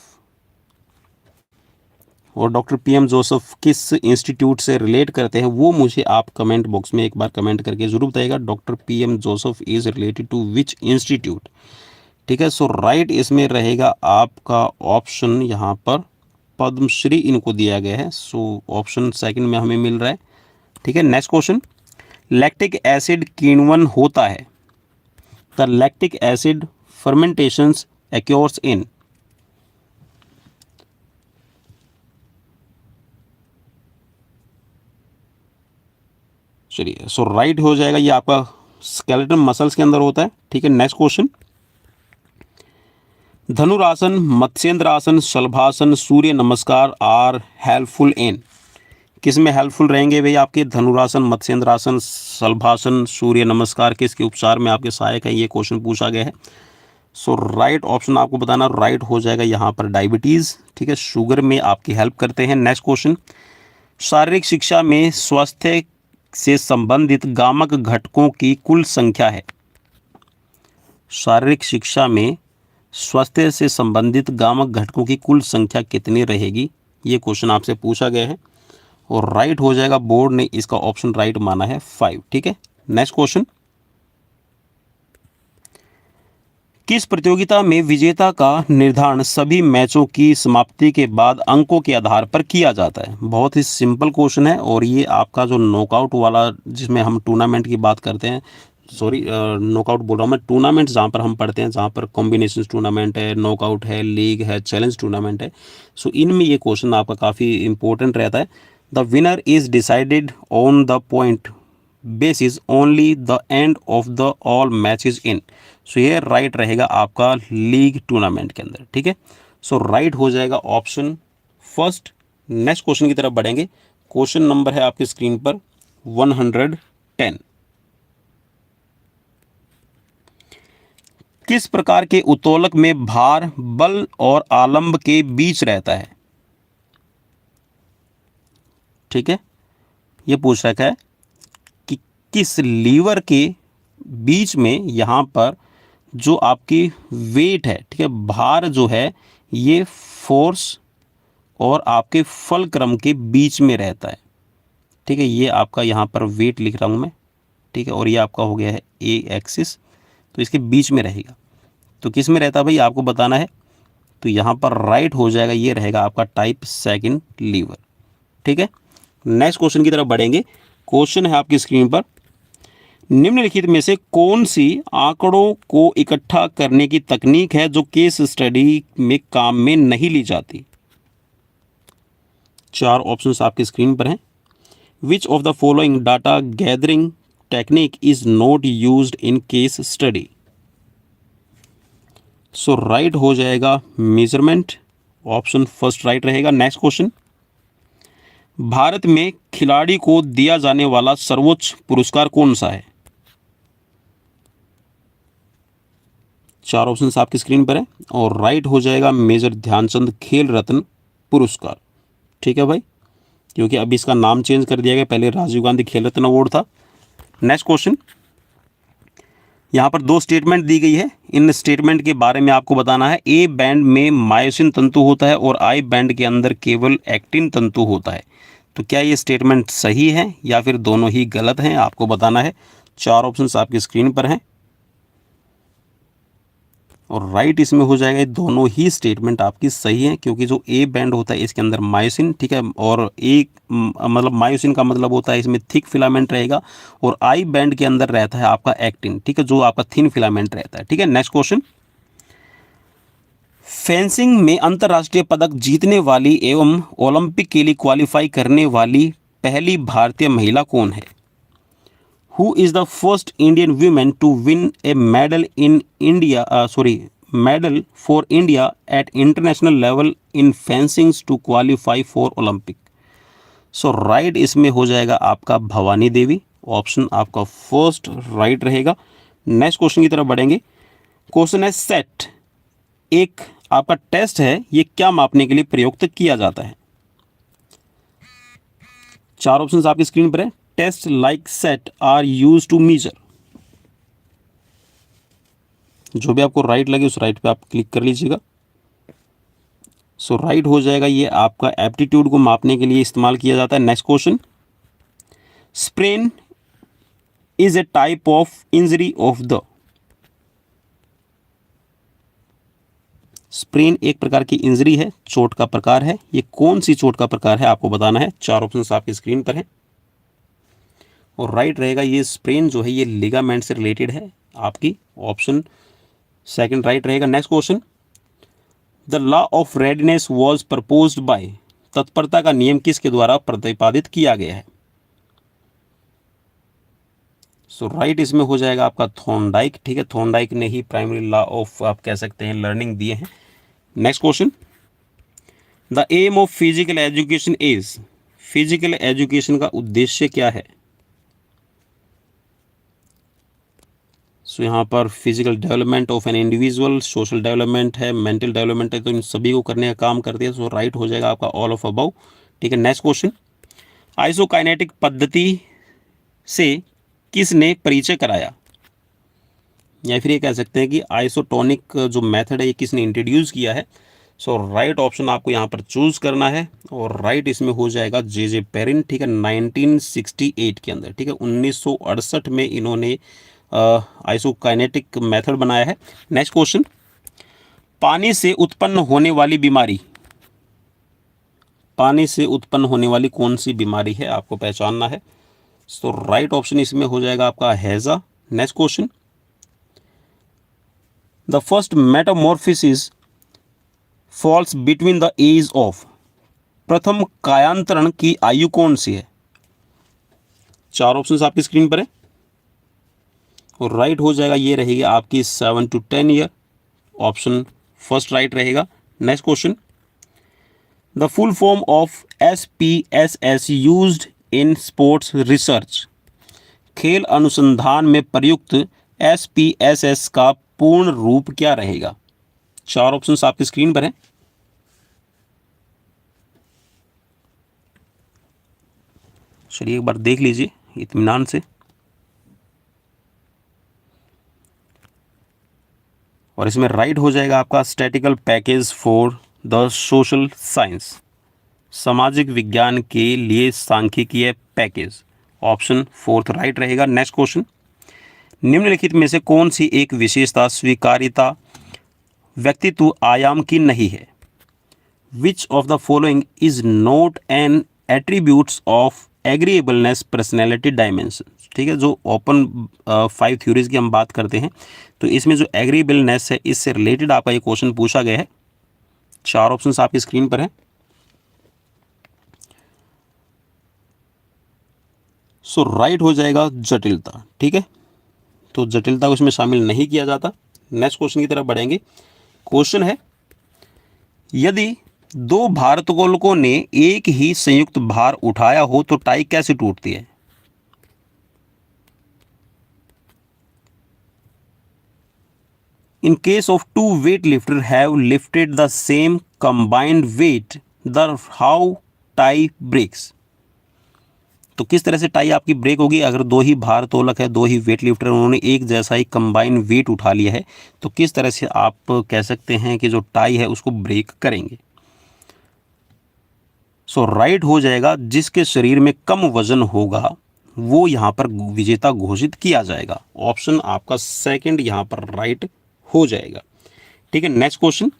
और डॉक्टर PM जोसेफ किस इंस्टीट्यूट से रिलेट करते हैं वो मुझे आप कमेंट बॉक्स में एक बार कमेंट करके ज़रूर बताइएगा। Doctor PM Joseph is related to which institute? ठीक है, सो राइट इसमें रहेगा आपका ऑप्शन यहाँ पर पद्मश्री इनको दिया गया है। सो ऑप्शन सेकंड में हमें मिल रहा है। ठीक है, नेक्स्ट क्वेश्चन, लैक्टिक एसिड किण्वन होता है। The lactic acid fermentations occurs in। चलिए, सो राइट हो जाएगा, ये आपका स्केलेटन मसल्स के अंदर होता है। ठीक है, नेक्स्ट क्वेश्चन, धनुरासन, मत्स्येंद्रासन, शलभासन, सूर्य नमस्कार आर हेल्पफुल इन, किस में हेल्पफुल रहेंगे भाई? आपके धनुरासन, मत्स्येंद्रासन, शलभासन, सूर्य नमस्कार किसके उपचार में आपके सहायक है? ये क्वेश्चन पूछा गया है। सो राइट ऑप्शन आपको बताना राइट हो जाएगा यहाँ पर डायबिटीज़। ठीक है, शुगर में आपकी हेल्प करते हैं। नेक्स्ट क्वेश्चन, शारीरिक शिक्षा में स्वास्थ्य से संबंधित गामक घटकों की कुल संख्या है। शारीरिक शिक्षा में स्वास्थ्य से संबंधित गामक घटकों की कुल संख्या कितनी रहेगी? ये क्वेश्चन आपसे पूछा गया है और राइट हो जाएगा, बोर्ड ने इसका ऑप्शन राइट माना है 5। ठीक है, नेक्स्ट क्वेश्चन, किस प्रतियोगिता में विजेता का निर्धारण सभी मैचों की समाप्ति के बाद अंकों के आधार पर किया जाता है? बहुत ही सिंपल क्वेश्चन है और ये आपका जो नॉकआउट वाला जिसमें हम टूर्नामेंट की बात करते हैं, सॉरी नॉकआउट बोल रहा हूँ मैं, टूर्नामेंट जहाँ पर हम पढ़ते हैं, जहाँ पर कॉम्बिनेशन टूर्नामेंट है, नॉकआउट है, लीग है, चैलेंज टूर्नामेंट है, सो इनमें ये क्वेश्चन आपका काफ़ी इंपॉर्टेंट रहता है। The winner is decided on the point basis only the end of the all matches in. So ये राइट रहेगा आपका लीग टूर्नामेंट के अंदर। ठीक है, सो राइट हो जाएगा ऑप्शन फर्स्ट। नेक्स्ट क्वेश्चन की तरफ बढ़ेंगे। क्वेश्चन नंबर है आपकी स्क्रीन पर 110। किस प्रकार के उत्तोलक में भार बल और आलंब के बीच रहता है? ठीक है, ये पूछ रखा है कि किस लीवर के बीच में यहाँ पर जो आपकी वेट है, ठीक है, भार जो है ये फोर्स और आपके फलक्रम के बीच में रहता है। ठीक है, ये आपका यहाँ पर वेट लिख रहा हूँ मैं। ठीक है, और ये आपका हो गया है ए एक्सिस, तो इसके बीच में रहेगा। तो किस में रहता है भाई आपको बताना है। तो यहाँ पर राइट हो जाएगा, ये रहेगा आपका टाइप सेकंड लीवर। ठीक है, नेक्स्ट क्वेश्चन की तरफ बढ़ेंगे। क्वेश्चन है आपकी स्क्रीन पर, निम्नलिखित में से कौन सी आंकड़ों को इकट्ठा करने की तकनीक है जो केस स्टडी में काम में नहीं ली जाती? चार ऑप्शंस आपकी स्क्रीन पर हैं। विच of the following data gathering technique is not used in case study? So right हो जाएगा मेजरमेंट, ऑप्शन फर्स्ट राइट रहेगा। नेक्स्ट क्वेश्चन, भारत में खिलाड़ी को दिया जाने वाला सर्वोच्च पुरस्कार कौन सा है? चार ऑप्शंस आपकी स्क्रीन पर है और राइट हो जाएगा मेजर ध्यानचंद खेल रत्न पुरस्कार। ठीक है भाई, क्योंकि अभी इसका नाम चेंज कर दिया गया, पहले राजीव गांधी खेल रत्न अवार्ड था। नेक्स्ट क्वेश्चन, यहाँ पर दो स्टेटमेंट दी गई है, इन स्टेटमेंट के बारे में आपको बताना है। ए बैंड में मायोसिन तंतु होता है और आई बैंड के अंदर केवल एक्टिन तंतु होता है। तो क्या ये स्टेटमेंट सही है या फिर दोनों ही गलत हैं, आपको बताना है। चार ऑप्शंस आपकी स्क्रीन पर हैं और राइट इसमें हो जाएगा दोनों ही स्टेटमेंट आपकी सही है, क्योंकि जो ए बैंड होता है इसके अंदर मायोसिन, ठीक है, और एक मतलब मायोसिन का मतलब होता है इसमें थिक फिलामेंट रहेगा, और आई बैंड के अंदर रहता है आपका एक्टिन, ठीक है, जो आपका थिन फिलामेंट रहता है। ठीक है, नेक्स्ट क्वेश्चन, फेंसिंग में अंतर्राष्ट्रीय पदक जीतने वाली एवं ओलंपिक के लिए क्वालिफाई करने वाली पहली भारतीय महिला कौन है? Who is the first Indian woman to win a medal in India? Medal for India at international level in fencing to qualify for Olympic. So right इसमें हो जाएगा आपका भवानी देवी, ऑप्शन आपका फर्स्ट राइट रहेगा। नेक्स्ट क्वेश्चन की तरफ बढ़ेंगे। Question है सेट एक आपका टेस्ट है, ये क्या मापने के लिए प्रयुक्त किया जाता है? चार ऑप्शंस आपकी स्क्रीन पर है। Test like set are use to measure, जो भी आपको राइट लगे उस राइट पे आप क्लिक कर लीजिएगा। सो राइट हो जाएगा, ये आपका एप्टीट्यूड को मापने के लिए इस्तेमाल किया जाता है। Next question, sprain is a type of injury of the, sprain एक प्रकार की इंजरी है, चोट का प्रकार है, ये कौन सी चोट का प्रकार है आपको बताना है। चार ऑप्शन आपकी स्क्रीन पर है और राइट रहेगा ये स्प्रेन जो है ये लिगामेंट से रिलेटेड है आपकी, ऑप्शन सेकंड राइट रहेगा। Next question, the law of readiness was proposed by, तत्परता का नियम किसके द्वारा प्रतिपादित किया गया है? सो राइट इसमें हो जाएगा आपका थॉर्नडाइक, ठीक है, थॉर्नडाइक ने ही प्राइमरी लॉ ऑफ आप कह सकते हैं लर्निंग दिए हैं। Next question, the aim of physical education is, physical education का उद्देश्य क्या है? सो यहाँ पर physical development of an individual, social development है, मेंटल डेवलपमेंट है, तो इन सभी को करने का काम करती है। सो राइट हो जाएगा आपका ऑल ऑफ अबव। ठीक है, नेक्स्ट क्वेश्चन, आइसोकाइनेटिक पद्धति से किसने परिचय कराया, या फिर ये कह सकते हैं कि आइसोटोनिक जो मेथड है ये किसने इंट्रोड्यूस किया है? सो राइट ऑप्शन आपको यहाँ पर चूज करना है और राइट इसमें हो जाएगा जे पेरिन, ठीक है, 1968 के अंदर, ठीक है, 1968 में इन्होंने आइसोकाइनेटिक मेथड बनाया है। नेक्स्ट क्वेश्चन, पानी से उत्पन्न होने वाली बीमारी, पानी से उत्पन्न होने वाली कौन सी बीमारी है आपको पहचानना है। सो राइट ऑप्शन इसमें हो जाएगा आपका हैजा। Next question, the first metamorphosis falls between the age of, प्रथम कायांतरण की आयु कौन सी है? चार ऑप्शंस आपकी स्क्रीन पर है और राइट हो जाएगा ये रहेगी आपकी 7 to 10 year, option first right रहेगा। Next question, the full form of SPSS used in sports research, खेल अनुसंधान में प्रयुक्त SPSS का पूर्ण रूप क्या रहेगा? चार ऑप्शंस आपकी स्क्रीन पर हैं चलिए एक बार देख लीजिए इत्मीनान से, और इसमें राइट हो जाएगा आपका statistical package for the social science, सामाजिक विज्ञान के लिए सांख्यिकीय पैकेज, ऑप्शन फोर्थ राइट रहेगा। नेक्स्ट क्वेश्चन, निम्नलिखित में से कौन सी एक विशेषता स्वीकार्यता व्यक्तित्व आयाम की नहीं है? Which of the following is not an attributes of agreeableness personality dimension, ठीक है, जो ओपन 5 थ्योरीज की हम बात करते हैं, तो इसमें जो एग्रीएबलनेस है इससे रिलेटेड आपका ये क्वेश्चन पूछा गया है। 4 ऑप्शंस आपकी स्क्रीन पर हैं। सो राइट हो जाएगा जटिलता, ठीक है, तो जटिलता को इसमें शामिल नहीं किया जाता। नेक्स्ट क्वेश्चन की तरफ बढ़ेंगे। क्वेश्चन है, यदि दो भारोत्तोलकों ने एक ही संयुक्त भार उठाया हो तो टाई कैसे टूटती है? In case of two weightlifter have lifted the same combined weight, the how tie breaks? तो किस तरह से टाई आपकी ब्रेक होगी? अगर दो ही भारोत्तोलक है, दो ही वेट लिफ्टर, उन्होंने एक जैसा ही कंबाइन वेट उठा लिया है, तो किस तरह से आप कह सकते हैं कि जो टाई है उसको ब्रेक करेंगे? सो राइट हो जाएगा, जिसके शरीर में कम वजन होगा वो यहाँ पर विजेता घोषित किया जाएगा। ऑप्शन आपका सेकंड यहाँ पर राइट हो जाएगा, ठीक है। नेक्स्ट क्वेश्चन,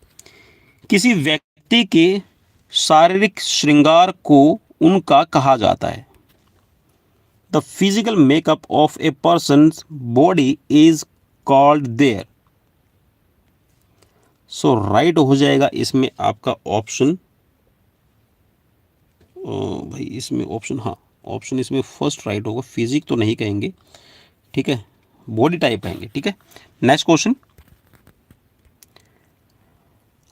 किसी व्यक्ति के शारीरिक श्रृंगार को उनका कहा जाता है? The physical makeup of a person's body is called there. So right हो जाएगा इसमें आपका ऑप्शन, भाई इसमें ऑप्शन, हाँ ऑप्शन इसमें फर्स्ट राइट होगा। फिजिक तो नहीं कहेंगे, ठीक है, बॉडी टाइप कहेंगे, ठीक है। नेक्स्ट क्वेश्चन,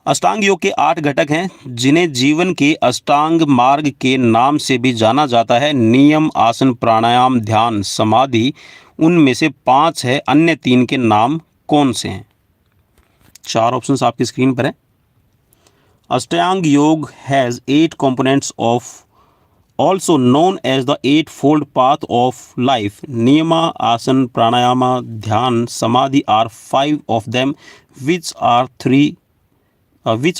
अष्टांग योग के 8 घटक हैं जिन्हें जीवन के अष्टांग मार्ग के नाम से भी जाना जाता है। नियम, आसन, प्राणायाम, ध्यान, समाधि, उनमें से 5 है, अन्य 3 के नाम कौन से हैं? 4 ऑप्शंस आपकी स्क्रीन पर है। अष्टांग योग has 8 components of also known as the eightfold path of life. Niyama, asana, pranayama, dhyan, samadhi are 5 of them. Which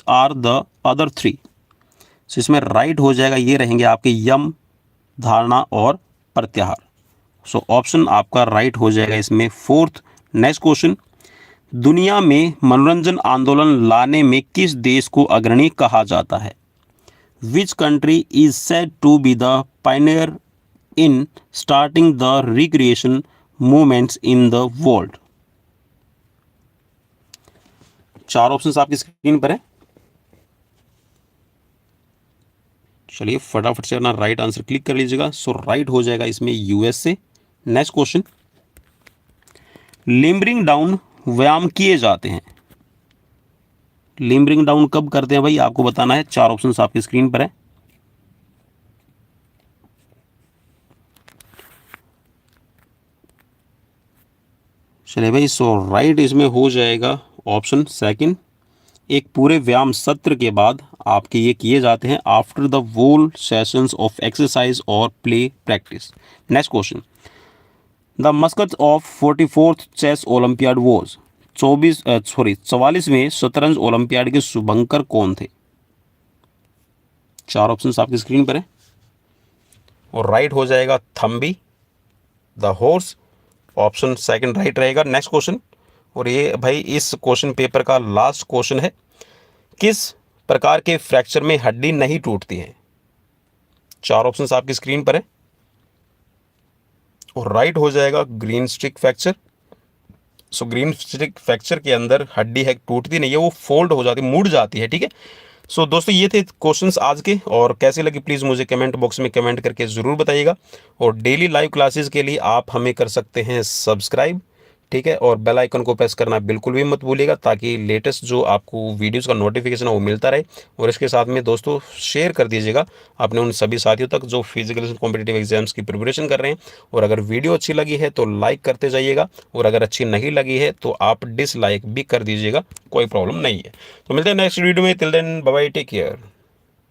are the other 3? So इसमें राइट हो जाएगा, ये रहेंगे आपके यम, धारणा और प्रत्याहार। सो ऑप्शन आपका राइट हो जाएगा इसमें फोर्थ। नेक्स्ट क्वेश्चन, दुनिया में मनोरंजन आंदोलन लाने में किस देश को अग्रणी कहा जाता है? Which country is said to be the pioneer in starting the recreation movements in the world? 4 options आपकी स्क्रीन पर है। चलिए फटाफट से अपना राइट आंसर क्लिक कर लीजिएगा। सो राइट हो जाएगा इसमें USA. Next question, limbering down व्यायाम किए जाते हैं। लिम्बरिंग डाउन कब करते हैं भाई, आपको बताना है। 4 ऑप्शंस आपकी स्क्रीन पर है। चलिए भाई, सो राइट इसमें हो जाएगा ऑप्शन सेकंड। एक पूरे व्यायाम सत्र के बाद आपके ये किए जाते हैं, after the whole sessions of exercise और play practice. Next question, the mascot of 44th chess Olympiad was 44वें शतरंज ओलंपियाड के शुभंकर कौन थे? 4 ऑप्शंस आपकी स्क्रीन पर है और राइट हो जाएगा Thambi the horse. Option second right रहेगा। नेक्स्ट क्वेश्चन, और ये भाई इस क्वेश्चन पेपर का लास्ट क्वेश्चन है, किस प्रकार के फ्रैक्चर में हड्डी नहीं टूटती है? 4 ऑप्शंस आपकी स्क्रीन पर है और राइट हो जाएगा green stick fracture. So green stick fracture के अंदर हड्डी है टूटती नहीं है, वो फोल्ड हो जाती है, मुड़ जाती है, ठीक है। सो दोस्तों ये थे क्वेश्चंस आज के, और कैसे लगे प्लीज़ मुझे कमेंट बॉक्स में कमेंट करके ज़रूर बताइएगा। और डेली लाइव क्लासेस के लिए आप हमें कर सकते हैं सब्सक्राइब, ठीक है, और बेल आइकन को प्रेस करना बिल्कुल भी मत भूलिएगा, ताकि लेटेस्ट जो आपको वीडियोस का नोटिफिकेशन है वो मिलता रहे। और इसके साथ में दोस्तों शेयर कर दीजिएगा अपने उन सभी साथियों तक जो फिजिकल कॉम्पिटिटिव एग्जाम्स की प्रिपरेशन कर रहे हैं। और अगर वीडियो अच्छी लगी है तो लाइक करते जाइएगा, और अगर अच्छी नहीं लगी है तो आप डिसलाइक भी कर दीजिएगा, कोई प्रॉब्लम नहीं है। तो मिलते हैं नेक्स्ट वीडियो में। Till then bye bye, take care.